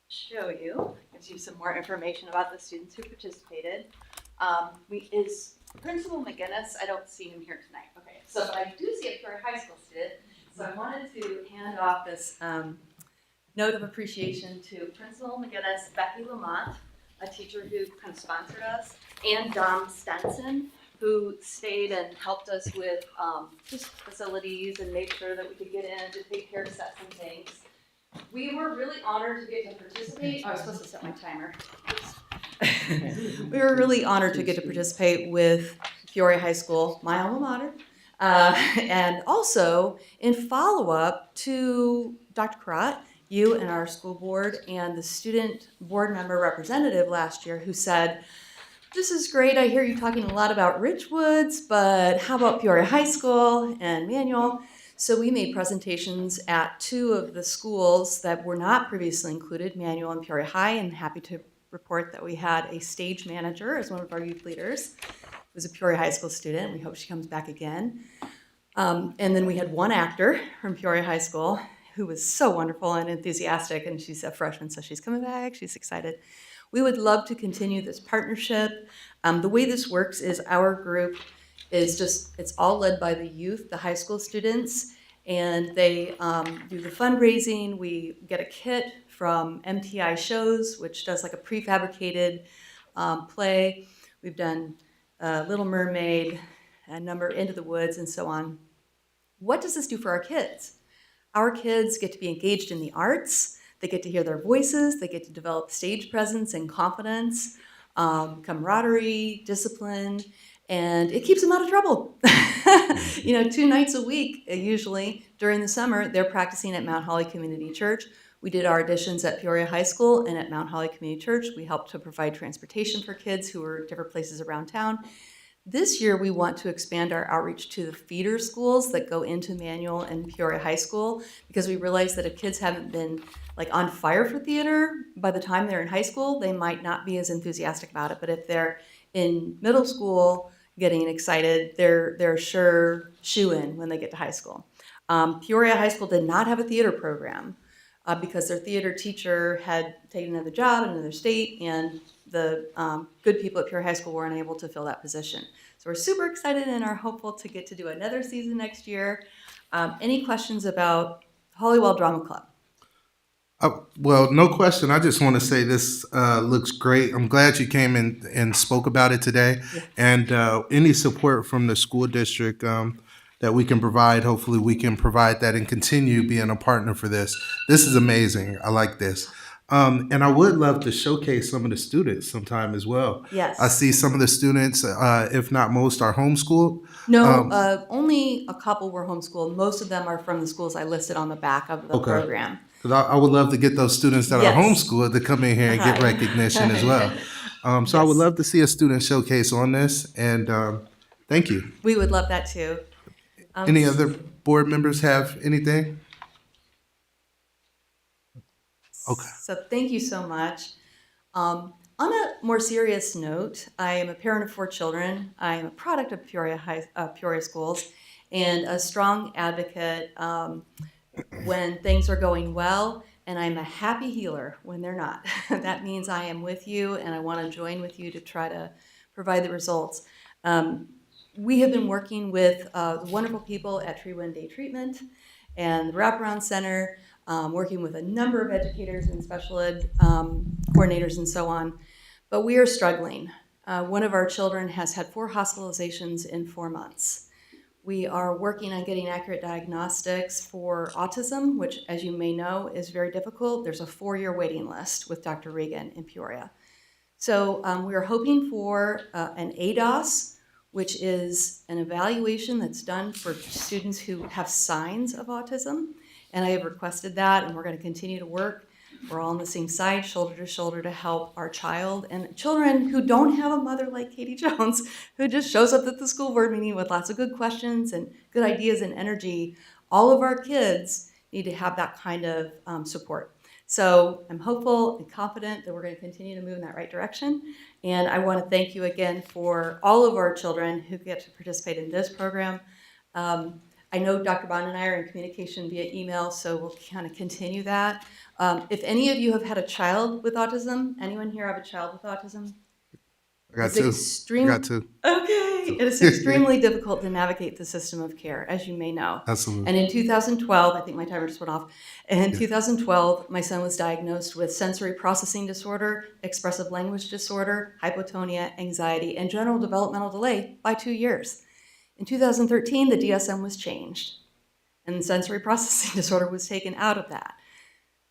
show you, gives you some more information about the students who participated. Is Principal McGinnis, I don't see him here tonight. Okay, so but I do see a Peoria High School student, so I wanted to hand off this note of appreciation to Principal McGinnis, Becky Lamont, a teacher who kind of sponsored us, and Dom Stenson, who stayed and helped us with just facilities and made sure that we could get in to take care of sets and things. We were really honored to get to participate. Oh, I was supposed to set my timer. We were really honored to get to participate with Peoria High School, my alma mater, and also in follow-up to Dr. Crott, you and our school board and the student board member representative last year who said, "This is great, I hear you talking a lot about Richwoods, but how about Peoria High School and Manual?" So we made presentations at 2 of the schools that were not previously included, Manual and Peoria High, and happy to report that we had a stage manager as one of our youth leaders. It was a Peoria High School student. We hope she comes back again. And then we had one actor from Peoria High School who was so wonderful and enthusiastic, and she's a freshman, so she's coming back. She's excited. We would love to continue this partnership. The way this works is our group is it's all led by the youth, the high school students, and they do the fundraising. We get a kit from MTI Shows, which does like a prefabricated play. We've done Little Mermaid, a number Into the Woods, and so on. What does this do for our kids? Our kids get to be engaged in the arts. They get to hear their voices. They get to develop stage presence and confidence, camaraderie, discipline, and it keeps them out of trouble. 2 nights a week, usually during the summer, they're practicing at Mount Holly Community Church. We did our auditions at Peoria High School and at Mount Holly Community Church. We helped to provide transportation for kids who were different places around town. This year, we want to expand our outreach to the feeder schools that go into Manual and Peoria High School, because we realized that if kids haven't been on fire for theater by the time they're in high school, they might not be as enthusiastic about it. But if they're in middle school getting excited, they're sure shoe-in when they get to high school. Peoria High School did not have a theater program. because their theater teacher had taken another job in another state, and the good people at Peoria High School were unable to fill that position. So we're super excited and are hopeful to get to do another season next year. Any questions about Hollywell Drama Club? Well, no question. I just want to say this looks great. I'm glad you came in and spoke about it today. Yes. And any support from the school district that we can provide, hopefully we can provide that and continue being a partner for this. This is amazing. I like this. And I would love to showcase some of the students sometime as well. Yes. I see some of the students, if not most, are homeschooled. No, only a couple were homeschooled. Most of them are from the schools I listed on the back of the Okay. program. Because I would love to get those students that Yes. are homeschooled to come in here and get Right. recognition as well. So I would love to see a student showcase on this, and thank you. We would love that too. Any other board members have anything? Okay. So thank you so much. On a more serious note, I am a parent of 4 children. I am a product of Peoria schools, and a strong advocate when things are going well, and I'm a happy healer when they're not. That means I am with you, and I want to join with you to try to provide the results. We have been working with the wonderful people at Tree Wind Day Treatment and the Wraparound Center, working with a number of educators and special ed coordinators and so on. But we are struggling. One of our children has had 4 hospitalizations in 4 months. We are working on getting accurate diagnostics for autism, which, as you may know, is very difficult. There's a 4-year waiting list with Dr. Regan in Peoria. So we are hoping for an ADOS, which is an evaluation that's done for students who have signs of autism. And I have requested that, and we're going to continue to work. We're all on the same side, shoulder to shoulder, to help our child and children who don't have a mother like Katie Jones, who just shows up at the school board meeting with lots of good questions and good ideas and energy. All of our kids need to have that kind of support. So I'm hopeful and confident that we're going to continue to move in that right direction. And I want to thank you again for all of our children who get to participate in this program. I know Dr. Bond and I are in communication via email, so we'll kind of continue that. If any of you have had a child with autism, anyone here have a child with autism? I got It's two. I got two. Okay. It is extremely difficult to navigate the system of care, as you may know. Absolutely. And in 2012, I think my timer just went off. In 2012, my son was diagnosed with sensory processing disorder, expressive language disorder, hypotonia, anxiety, and general developmental delay by 2 years. In 2013, the DSM was changed, and sensory processing disorder was taken out of that.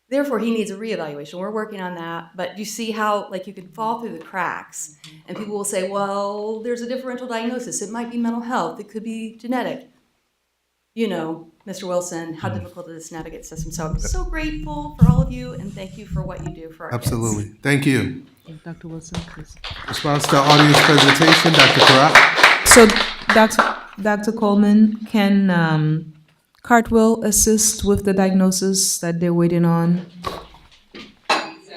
Therefore, he needs a reevaluation. We're working on that, but you see how, like, you can fall through the cracks, and people will say, well, there's a differential diagnosis. It might be mental health. It could be genetic. You know, Mr. Wilson, how difficult it is to navigate the system. So I'm so grateful for all of you, and thank you for what you do for our kids. Absolutely. Thank you. Dr. Wilson, please. Response to audience presentation, Dr. Karat. So, Dr. Coleman, can Cartwell assist with the diagnosis that they're waiting on?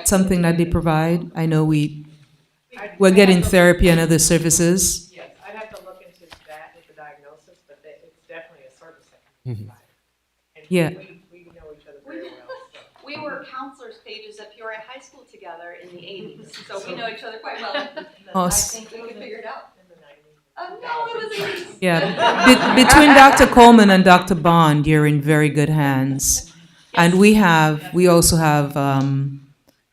Something that they provide? I know we're getting therapy and other services. Yes, I'd have to look into that with the diagnosis, but it's definitely a service that can be provided. And Yeah. we know each other very well. So. We were counselors pages at Peoria High School together in the 80s, so we know each other quite well. I think we could figure it out. No, it was 80s. Yeah, between Dr. Coleman and Dr. Bond, you're in very good hands. And we also have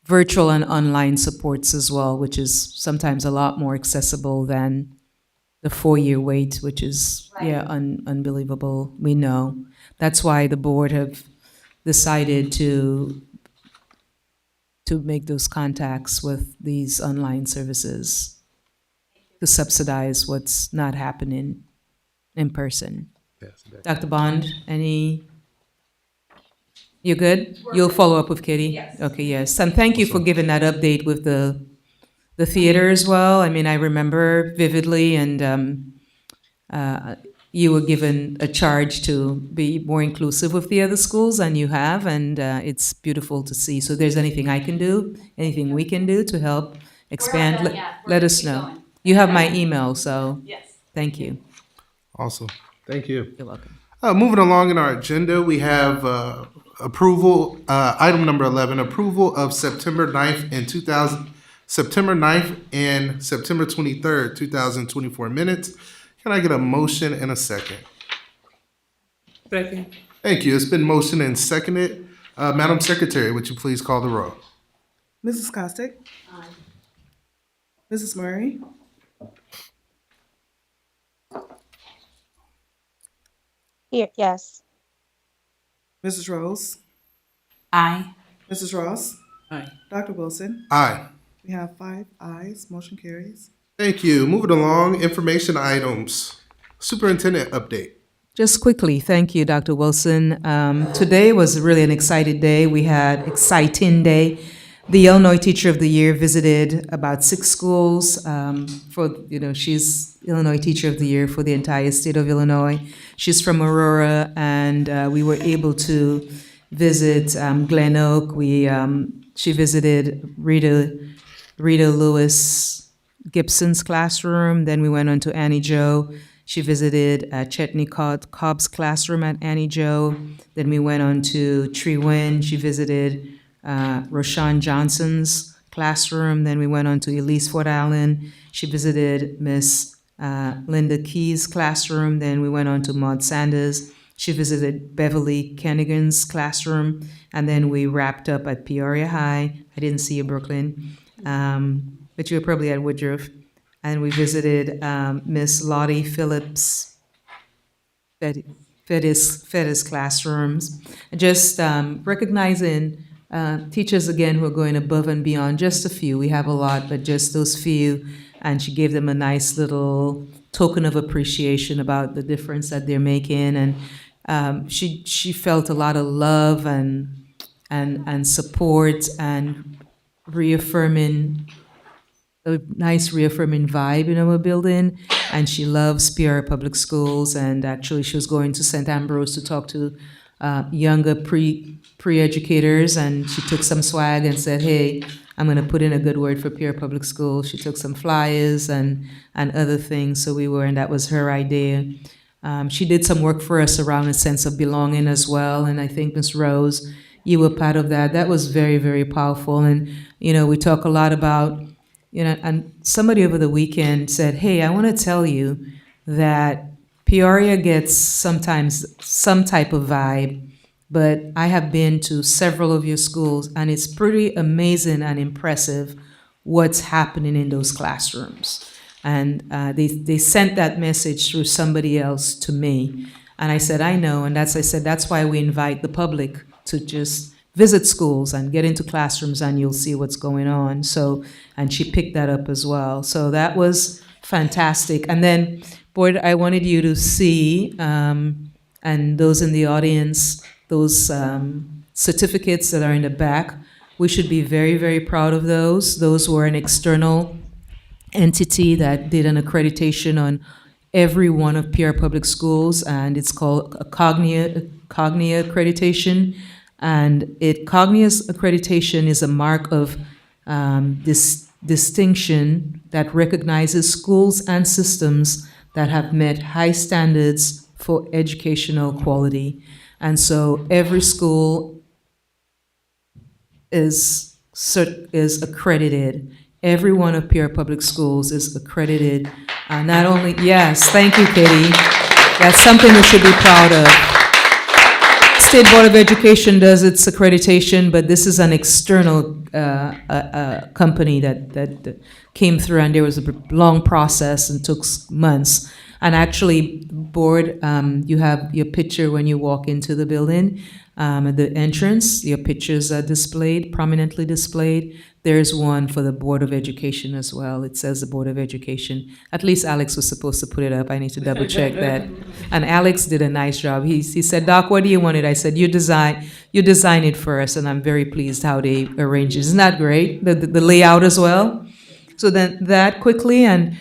virtual and online supports as well, which is sometimes a lot more accessible than the 4-year wait, which is, unbelievable. We know. That's why the board have decided to make those contacts with these online services to subsidize what's not happening in person. Dr. Bond, you good? You'll follow up with Katie? Yes. Okay, yes. And thank you for giving that update with the theater as well. I mean, I remember vividly, and you were given a charge to be more inclusive with the other schools, and you have, and it's beautiful to see. So if there's anything I can do, anything we can do to help expand, let us know. Going. You have my email, so Yes. thank you. Awesome. Thank you. You're welcome. Moving along in our agenda, we have Item number 11, approval of September 9th and September 9th and September 23rd, 2024 minutes. Can I get a motion and a second? Second. Thank you. It's been motioned and seconded. Madam Secretary, would you please call the roll? Mrs. Costick? Mrs. Murray? Here, yes. Mrs. Rose? Aye. Mrs. Ross? Aye. Dr. Wilson? Aye. We have 5 ayes, motion carries. Thank you. Moving along, information items. Superintendent update. Just quickly, thank you, Dr. Wilson. Today was really an exciting day. We had exciting day. The Illinois Teacher of the Year visited about 6 schools. She's Illinois Teacher of the Year for the entire state of Illinois. She's from Aurora, and we were able to visit Glen Oak. She visited Rita Lewis Gibson's classroom. Then we went on to Annie Jo. She visited Chetney Cobb's classroom at Annie Jo. Then we went on to Tree Wind. She visited Roshan Johnson's classroom. Then we went on to Elise Fort Allen. She visited Miss Linda Key's classroom. Then we went on to Maud Sanders. She visited Beverly Kennigan's classroom. And then we wrapped up at Peoria High. I didn't see you, Brooklyn, but you were probably at Woodruff. And we visited Miss Lottie Phillips' Fettis classrooms. Just recognizing teachers, again, who are going above and beyond. Just a few. We have a lot, but just those few. And she gave them a nice little token of appreciation about the difference that they're making. And she felt a lot of love and support and a nice reaffirming vibe in our building. And she loves Peoria Public Schools. And actually, she was going to St. Ambrose to talk to younger pre-educators. And she took some swag and said, hey, I'm going to put in a good word for Peoria Public Schools. She took some flyers and other things. So and that was her idea. She did some work for us around a sense of belonging as well. And I think, Ms. Rose, you were part of that. That was very, very powerful. And, we talk a lot about, and somebody over the weekend said, hey, I want to tell you that Peoria gets sometimes some type of vibe, but I have been to several of your schools, and it's pretty amazing and impressive what's happening in those classrooms. And they sent that message through somebody else to me. And I said, I know, and that's why we invite the public to just visit schools and get into classrooms, and you'll see what's going on. So, and she picked that up as well. So that was fantastic. And then, board, I wanted you to see, and those in the audience, those certificates that are in the back. We should be very, very proud of those. Those were an external entity that did an accreditation on every one of Peoria Public Schools, and it's called a Cognia accreditation. And Cognia's accreditation is a mark of distinction that recognizes schools and systems that have met high standards for educational quality. And so every school is accredited. Every one of Peoria Public Schools is accredited. Not only, yes, thank you, Katie. That's something we should be proud of. State Board of Education does its accreditation, but this is an external company that came through, and there was a long process and took months. And actually, board, you have your picture when you walk into the building. At the entrance, your pictures are displayed, prominently displayed. There's one for the Board of Education as well. It says the Board of Education. At least Alex was supposed to put it up. I need to double check that. And Alex did a nice job. He said, Doc, what do you want it? I said, you design it for us, and I'm very pleased how they arranged it. Isn't that great? The layout as well. So then that quickly, and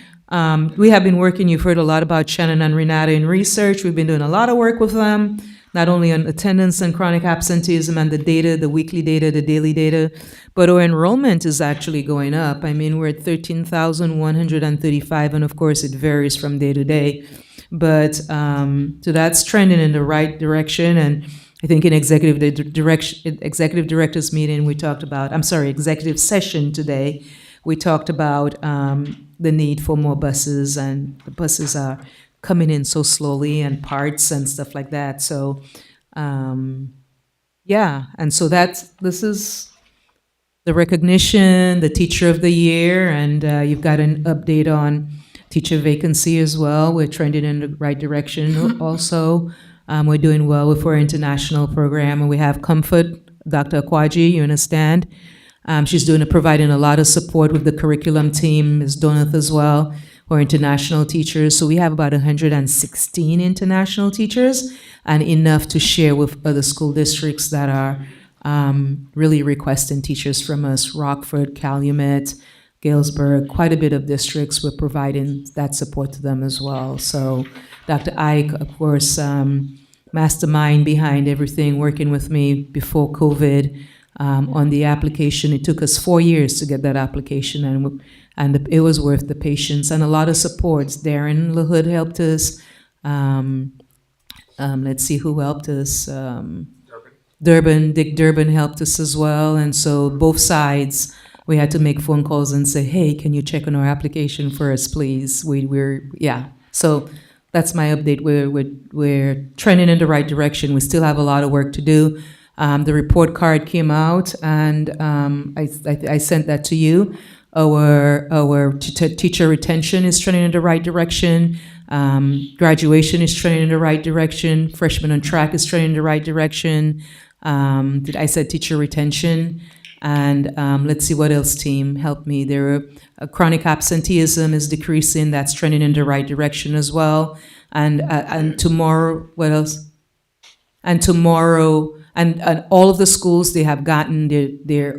we have been working, you've heard a lot about Shannon and Renata in research. We've been doing a lot of work with them, not only on attendance and chronic absenteeism and the data, the weekly data, the daily data, but our enrollment is actually going up. I mean, we're at 13,135, and of course it varies from day to day. But so that's trending in the right direction. And I think in executive directors meeting, we talked about, I'm sorry, executive session today, we talked about the need for more buses, and the buses are coming in so slowly, and parts and stuff like that. So, yeah, and so this is the recognition, the Teacher of the Year, and you've got an update on teacher vacancy as well. We're trending in the right direction also. We're doing well with our international program, and we have Comfort, Dr. Akwaji, you understand. She's providing a lot of support with the curriculum team, Ms. Donath as well, for international teachers. So we have about 116 international teachers, and enough to share with other school districts that are really requesting teachers from us. Rockford, Calumet, Galesburg, quite a bit of districts, we're providing that support to them as well. So Dr. Ike, of course, mastermind behind everything, working with me before COVID on the application. It took us 4 years to get that application, and it was worth the patience and a lot of supports. Darren LaHood helped us. Let's see who helped us. Dick Durbin helped us as well. And so both sides, we had to make phone calls and say, hey, can you check on our application for us, please? Yeah. So that's my update. We're trending in the right direction. We still have a lot of work to do. The report card came out, and I sent that to you. Our teacher retention is trending in the right direction. Graduation is trending in the right direction. Freshman on track is trending in the right direction. I said teacher retention? And let's see what else, team. Help me. Chronic absenteeism is decreasing. That's trending in the right direction as well. And tomorrow, what else? And tomorrow, and all of the schools, they have gotten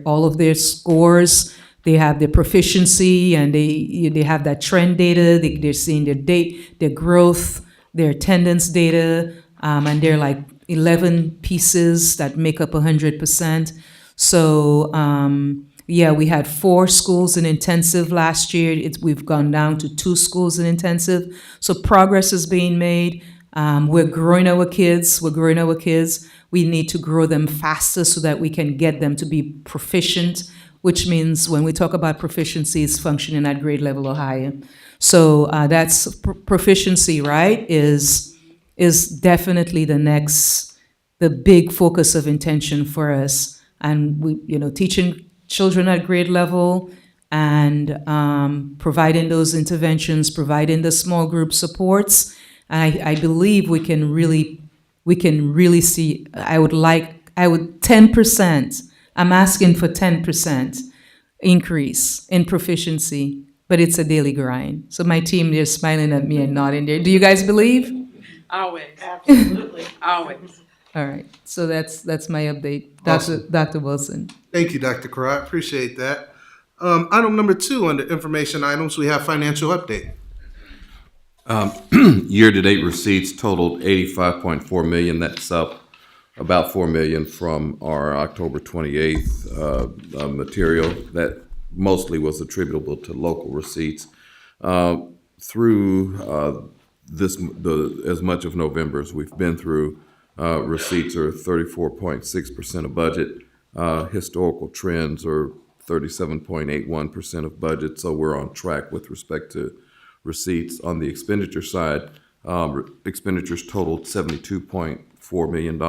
all of their scores. They have their proficiency, and they have that trend data. They're seeing their growth, their attendance data, and they're like 11 pieces that make up 100%. So yeah, we had 4 schools in intensive last year. We've gone down to 2 schools in intensive. So progress is being made. We're growing our kids. We need to grow them faster so that we can get them to be proficient, which means when we talk about proficiency, it's functioning at grade level or higher. So that's proficiency, right? Is definitely the big focus of intention for us. And we, teaching children at grade level and providing those interventions, providing the small group supports. I believe we can really see. I would 10%. I'm asking for 10% increase in proficiency, but it's a daily grind. So my team, they're smiling at me and nodding there. Do you guys believe? Always. Absolutely. Always. All right. So that's my update. Awesome. Dr. Wilson. Thank you, Dr. Karat. Appreciate that. Item number 2 under information items, we have financial update. Year-to-date receipts totaled $85.4 million. That's up about $4 million from our October 28th material. That mostly was attributable to local receipts. Through as much of November as we've been through, receipts are 34.6% of budget. Historical trends are 37.81% of budget. So we're on track with respect to receipts. On the expenditure side, expenditures totaled $72.4 million.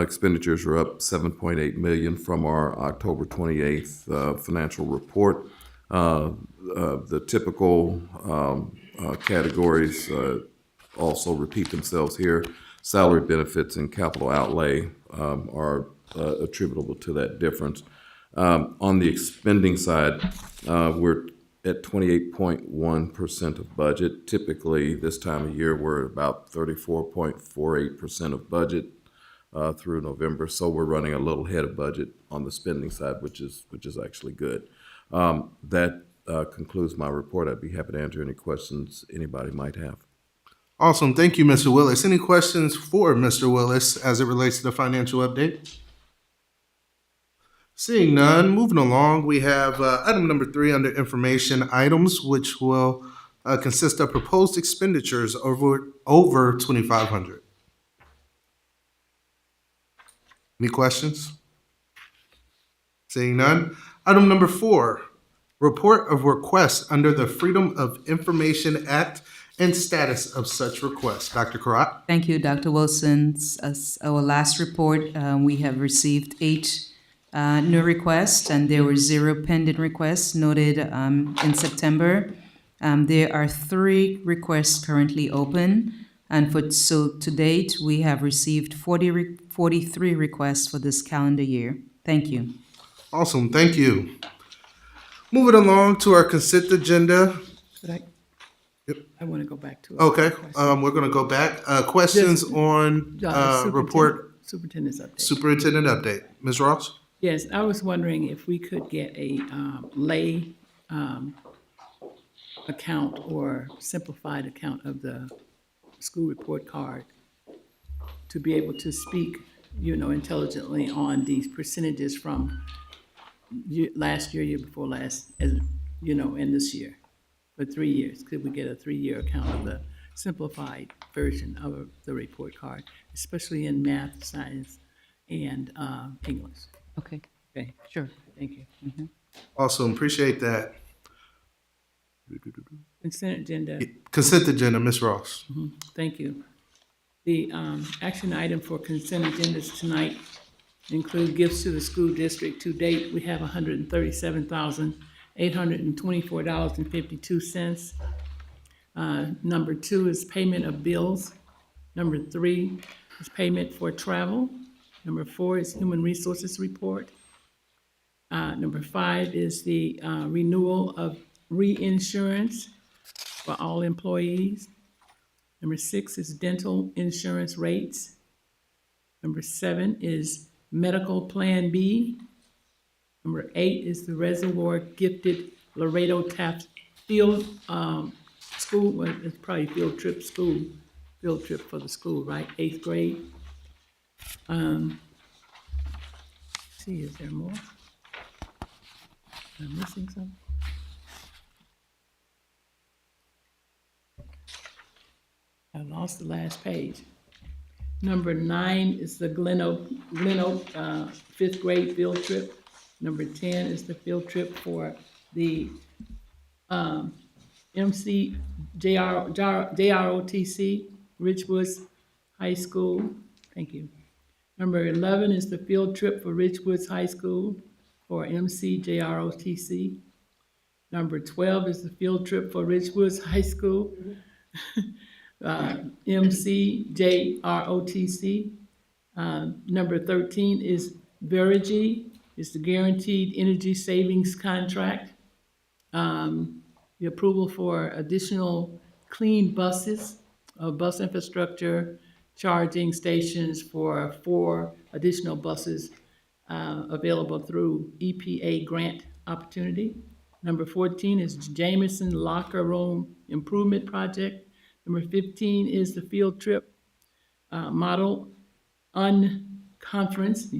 Expenditures are up $7.8 million from our October 28th financial report. The typical categories also repeat themselves here. Salary, benefits, and capital outlay are attributable to that difference. On the expending side, we're at 28.1% of budget. Typically, this time of year, we're about 34.48% of budget through November. So we're running a little ahead of budget on the spending side, which is actually good. That concludes my report. I'd be happy to answer any questions anybody might have. Awesome. Thank you, Mr. Willis. Any questions for Mr. Willis as it relates to the financial update? Seeing none, moving along, we have item number 3 under information items, which will consist of proposed expenditures over $2,500. Any questions? Seeing none. Item number 4, report of requests under the Freedom of Information Act and status of such requests. Dr. Karat. Thank you, Dr. Wilson. As our last report, we have received 8 new requests, and there were 0 pending requests noted in September. There are 3 requests currently open, and so to date, we have received 43 requests for this calendar year. Thank you. Awesome, thank you. Moving along to our consent agenda. I want to go back to it. Okay, we're going to go back. Questions on report Superintendent's update. superintendent update. Ms. Ross? Yes, I was wondering if we could get a lay account or simplified account of the school report card to be able to speak, intelligently on these percentages from last year, year before last, and this year. For 3 years, could we get a 3-year account of the simplified version of the report card, especially in math, science, and English? Okay, Okay, sure. thank you. Awesome, appreciate that. Consent agenda. Consent agenda, Ms. Ross. Thank you. The action item for consent agendas tonight include gifts to the school district. To date, we have $137,824.52. Number 2 is payment of bills. Number 3 is payment for travel. Number 4 is human resources report. Number 5 is the renewal of reinsurance for all employees. Number 6 is dental insurance rates. Number 7 is medical plan B. Number 8 is the Reservoir Gifted Laredo Taft Field School. Well, it's probably field trip for the school, right? 8th grade. See, is there more? Am I missing something? I lost the last page. Number 9 is the Glen Oak 5th grade field trip. Number 10 is the field trip for the JROTC, Ridgewoods High School. Thank you. Number 11 is the field trip for Ridgewoods High School for JROTC. Number 12 is the field trip for Ridgewoods High School. JROTC. Number 13 is Verigy, is the Guaranteed Energy Savings Contract. The approval for additional clean buses, bus infrastructure, charging stations for 4 additional buses available through EPA grant opportunity. Number 14 is Jameson Locker Room Improvement Project. Number 15 is the field trip model UN conference for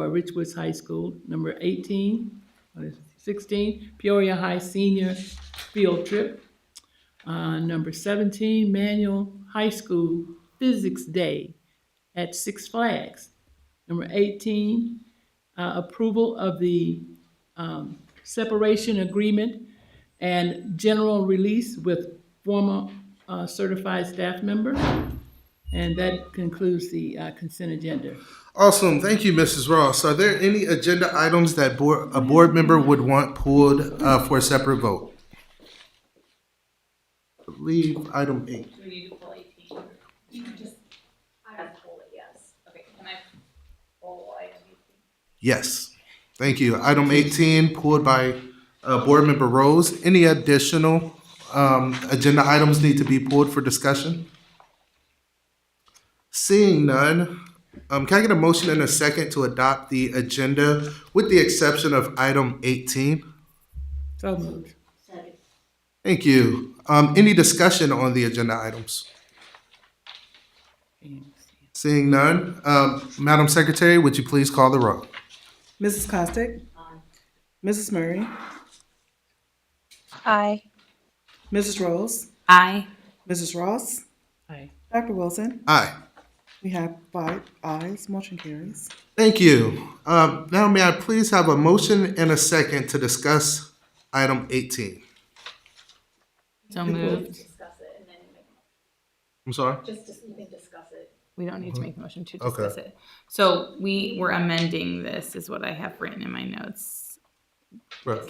Ridgewoods High School. Number 16, Peoria High Senior Field Trip. Number 17, Manual High School Physics Day at Six Flags. Number 18, approval of the separation agreement and general release with former certified staff member. And that concludes the consent agenda. Awesome, thank you, Mrs. Ross. Are there any agenda items that a board member would want pulled for a separate vote? I believe item 8. Do we need to pull 18? You can just, I have to pull it, yes. Okay, can I pull item 18? Yes, thank you. Item 18 pulled by board member Rose. Any additional agenda items need to be pulled for discussion? Seeing none, can I get a motion and a second to adopt the agenda with the exception of item 18? So moved. Thank you. Any discussion on the agenda items? Seeing none, Madam Secretary, would you please call the roll? Mrs. Costick? Mrs. Murray? Aye. Mrs. Rose? Aye. Mrs. Ross? Aye. Dr. Wilson? Aye. We have 5 ayes, motion carries. Thank you. Now may I please have a motion and a second to discuss item 18? So moved. I'm sorry? We don't need to make a motion to Okay. discuss it. So we were amending this is what I have written in my notes. Right. A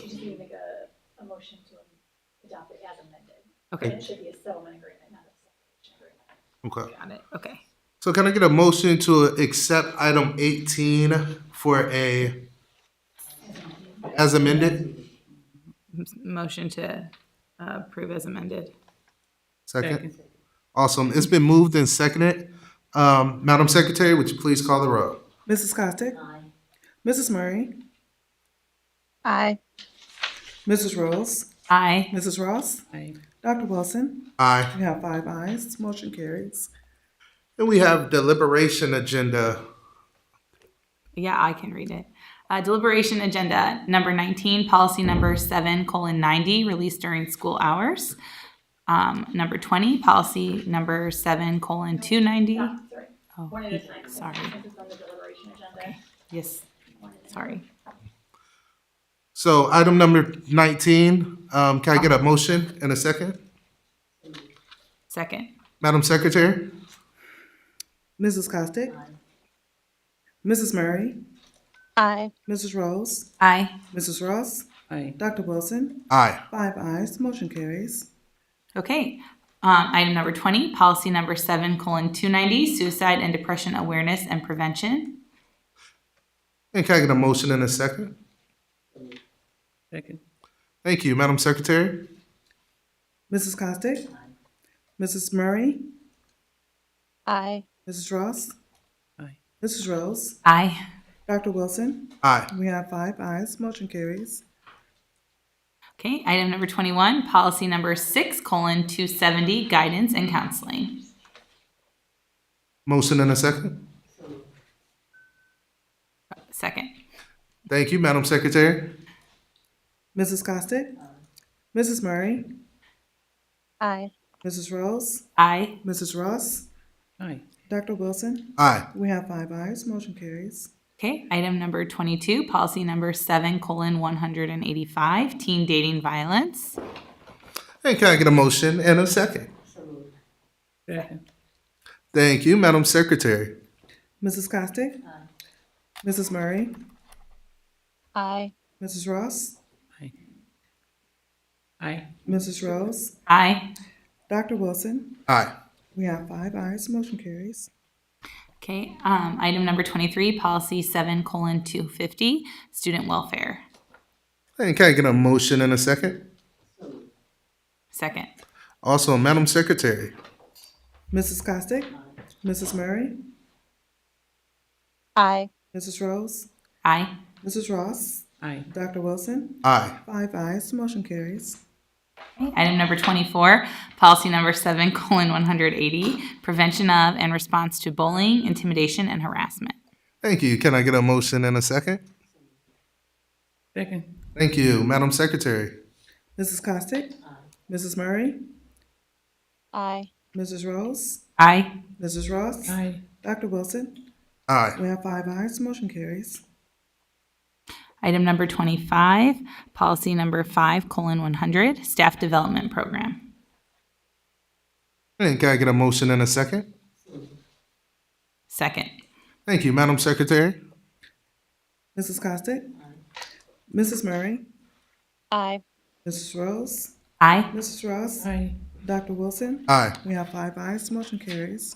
motion to adopt it as amended. Okay. And it should be a settlement agreement, not a separation agreement. Okay. Got it. Okay. So can I get a motion to accept item 18 for as amended? Motion to approve as amended. Second. Awesome. It's been moved and seconded. Madam Secretary, would you please call the roll? Mrs. Costick? Mrs. Murray? Aye. Mrs. Rose? Aye. Mrs. Ross? Aye. Dr. Wilson? Aye. We have 5 ayes, motion carries. And we have deliberation agenda. Yeah, I can read it. Deliberation agenda number 19, policy number 7:90, released during school hours. Number 20, policy number 7:290. Oh, One at a time. sorry. This is on the deliberation agenda. Okay. Yes. Sorry. So item number 19, can I get a motion and a second? Second. Madam Secretary? Mrs. Costick? Mrs. Murray? Aye. Mrs. Rose? Aye. Mrs. Ross? Aye. Dr. Wilson? Aye. 5 ayes, motion carries. Okay. Item number 20, policy number 7:290, suicide and depression awareness and prevention. And can I get a motion and a second? Second. Thank you. Madam Secretary? Mrs. Costick? Mrs. Murray? Aye. Mrs. Ross? Aye. Mrs. Rose? Aye. Dr. Wilson? Aye. We have 5 ayes, motion carries. Okay. Item number 21, policy number 6:270, guidance and counseling. Motion and a second? Second. Thank you. Madam Secretary? Mrs. Costick? Mrs. Murray? Aye. Mrs. Rose? Aye. Mrs. Ross? Aye. Dr. Wilson? Aye. We have 5 ayes, motion carries. Okay. Item number 22, policy number 7:185, teen dating violence. And can I get a motion and a second? Second. Thank you. Madam Secretary? Mrs. Costick? Mrs. Murray? Aye. Mrs. Ross? Aye. Aye. Mrs. Rose? Aye. Dr. Wilson? Aye. We have 5 ayes, motion carries. Okay. Item number 23, policy 7:250, student welfare. And can I get a motion and a second? Second. Also, Madam Secretary? Mrs. Costick? Mrs. Murray? Aye. Mrs. Rose? Aye. Mrs. Ross? Aye. Dr. Wilson? Aye. 5 ayes, motion carries. Okay. Item number 24, policy number 7:180, prevention of and response to bullying, intimidation, and harassment. Thank you. Can I get a motion and a second? Second. Thank you. Madam Secretary? Mrs. Costick? Mrs. Murray? Aye. Mrs. Rose? Aye. Mrs. Ross? Aye. Dr. Wilson? Aye. We have 5 ayes, motion carries. Item number 25, policy number 5:100, staff development program. And can I get a motion and a second? Second. Thank you. Madam Secretary? Mrs. Costick? Mrs. Murray? Aye. Mrs. Rose? Aye. Mrs. Ross? Aye. Dr. Wilson? Aye. We have 5 ayes, motion carries.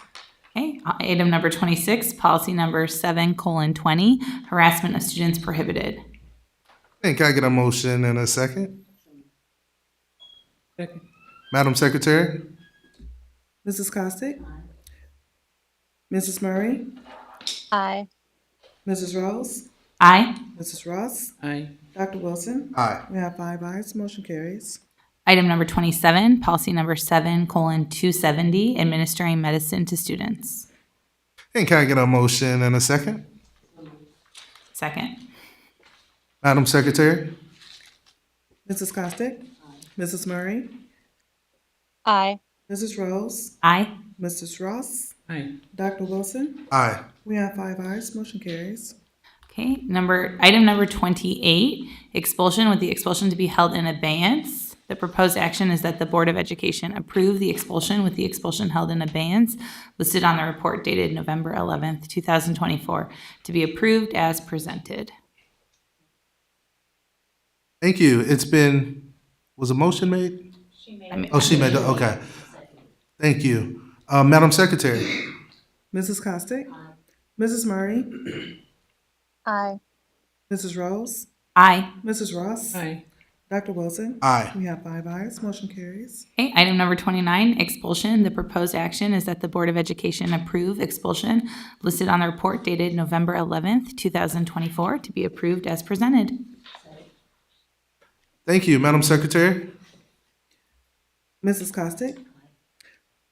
Okay. Item number 26, policy number 7:20, harassment of students prohibited. And can I get a motion and a second? Second. Madam Secretary? Mrs. Costick? Mrs. Murray? Aye. Mrs. Rose? Aye. Mrs. Ross? Aye. Dr. Wilson? Aye. We have 5 ayes, motion carries. Item number 27, policy number 7:270, administering medicine to students. And can I get a motion and a second? Second. Madam Secretary? Mrs. Costick? Mrs. Murray? Aye. Mrs. Rose? Aye. Mrs. Ross? Aye. Dr. Wilson? Aye. We have 5 ayes, motion carries. Okay, item number 28, expulsion with the expulsion to be held in abeyance. The proposed action is that the Board of Education approve the expulsion with the expulsion held in abeyance listed on the report dated November 11th, 2024, to be approved as presented. Thank you. Was a motion made? She made it. Okay. Thank you. Madam Secretary. Mrs. Costick? Mrs. Murray? Aye. Mrs. Rose? Aye. Mrs. Ross? Aye. Dr. Wilson? Aye. We have 5 ayes, motion carries. Okay, item number 29, expulsion. The proposed action is that the Board of Education approve expulsion listed on the report dated November 11th, 2024, to be approved as presented. Thank you. Madam Secretary. Mrs. Costick?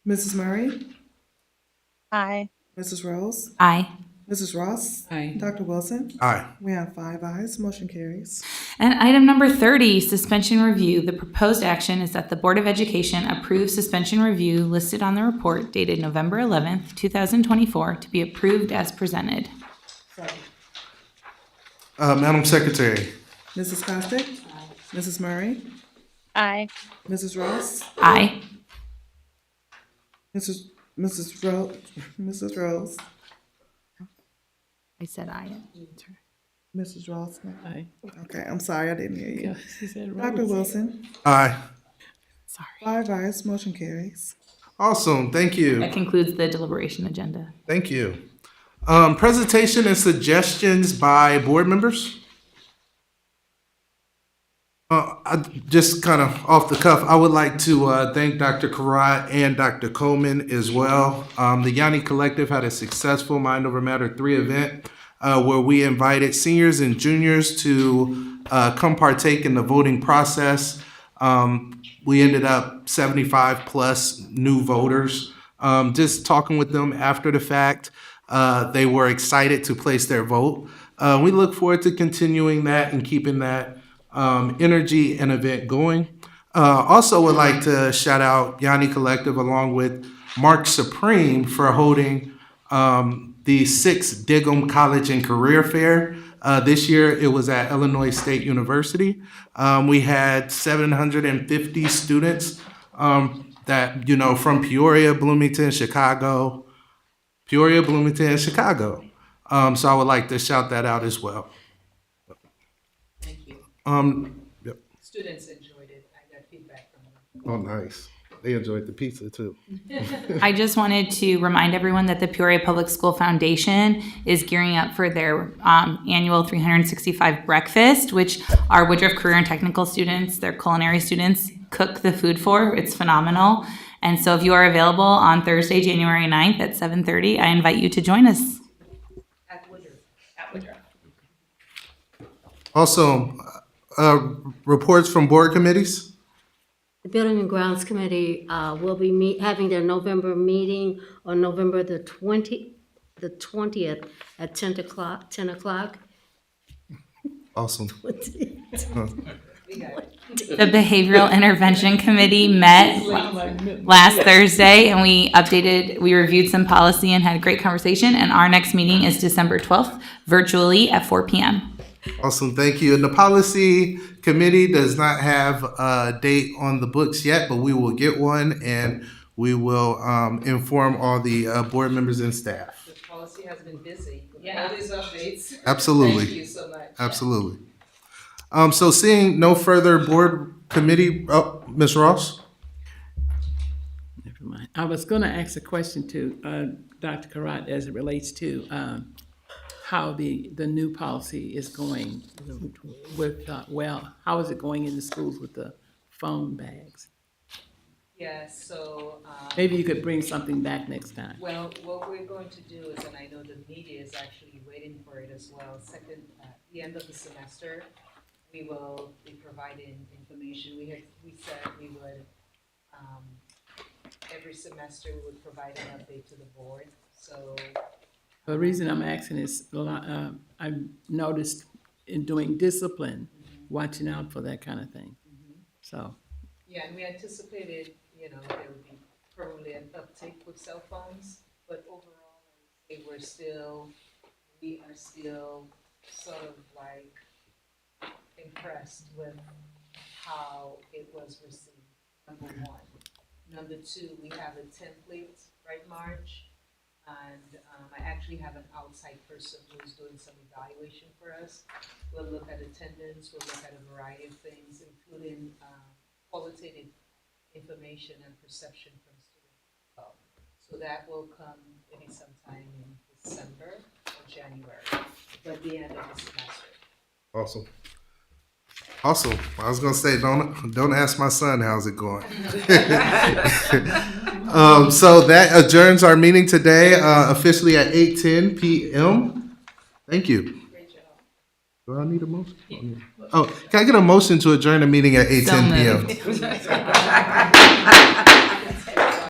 Mrs. Murray? Aye. Mrs. Rose? Aye. Mrs. Ross? Aye. Dr. Wilson? Aye. We have 5 ayes, motion carries. And item number 30, suspension review. The proposed action is that the Board of Education approve suspension review listed on the report dated November 11th, 2024, to be approved as presented. Madam Secretary. Mrs. Costick? Mrs. Murray? Aye. Mrs. Ross? Aye. Mrs. Rose? I said aye. Mrs. Ross? No. Aye. Okay, I'm sorry, I didn't hear you. Yeah, she said Dr. Rose. Wilson? Aye. 5 ayes, motion carries. Awesome. Thank you. That concludes the deliberation agenda. Thank you. Presentation and suggestions by board members. Just kind of off the cuff, I would like to thank Dr. Karat and Dr. Coleman as well. The Yanni Collective had a successful Mind Over Matter 3 event where we invited seniors and juniors to come partake in the voting process. We ended up 75 plus new voters. Just talking with them after the fact, they were excited to place their vote. We look forward to continuing that and keeping that energy and event going. Also would like to shout out Yanni Collective along with Mark Supreme for holding the 6th Digham College and Career Fair. This year it was at Illinois State University. We had 750 students that, from Peoria, Bloomington, Chicago. So I would like to shout that out as well. Thank you. Yep. Students enjoyed it. I got feedback from them. Oh, nice. They enjoyed the pizza too. I just wanted to remind everyone that the Peoria Public School Foundation is gearing up for their annual 365 breakfast, which our Woodruff Career and Technical students, their culinary students, cook the food for. It's phenomenal. And so if you are available on Thursday, January 9th at 7:30, I invite you to join us. At Woodruff. At Woodruff. Also, reports from board committees. The Building and Grounds Committee will be having their November meeting on November the 20th at 10 o'clock. Awesome. The Behavioral Intervention Committee met last Thursday, and we reviewed some policy and had a great conversation, and our next meeting is December 12th, virtually at 4 p.m. Awesome, thank you. And the policy committee does not have a date on the books yet, but we will get one, and we will inform all the board members and staff. The policy has been busy with all these updates. Absolutely. Thank you so much. Absolutely. So seeing no further board committee, Ms. Ross? Never mind. I was going to ask a question to Dr. Karat as it relates to how the new policy is going with, how is it going in the schools with the phone bags? Yes, so. Maybe you could bring something back next time. Well, what we're going to do is, and I know the media is actually waiting for it as well, the end of the semester, we will be providing information. We said we would, every semester we would provide an update to the board, so. The reason I'm asking is I've noticed in doing discipline, watching out for that kind of thing. So. Yeah, and we anticipated, there would be probably an uptake with cell phones, but overall, I would say we are still sort of like impressed with how it was received, number one. Number two, we have a template, right, Marge? And I actually have an outside person who's doing some evaluation for us. We'll look at attendance, we'll look at a variety of things, including qualitative information and perception from students as well. So that will come maybe sometime in December or January, but the end of the semester. Awesome. Awesome. I was gonna say, don't ask my son how's it going. So that adjourns our meeting today, officially at 8:10 p.m. Thank you. Do I need a motion? Oh, can I get a motion to adjourn the meeting at 8:10 p.m.?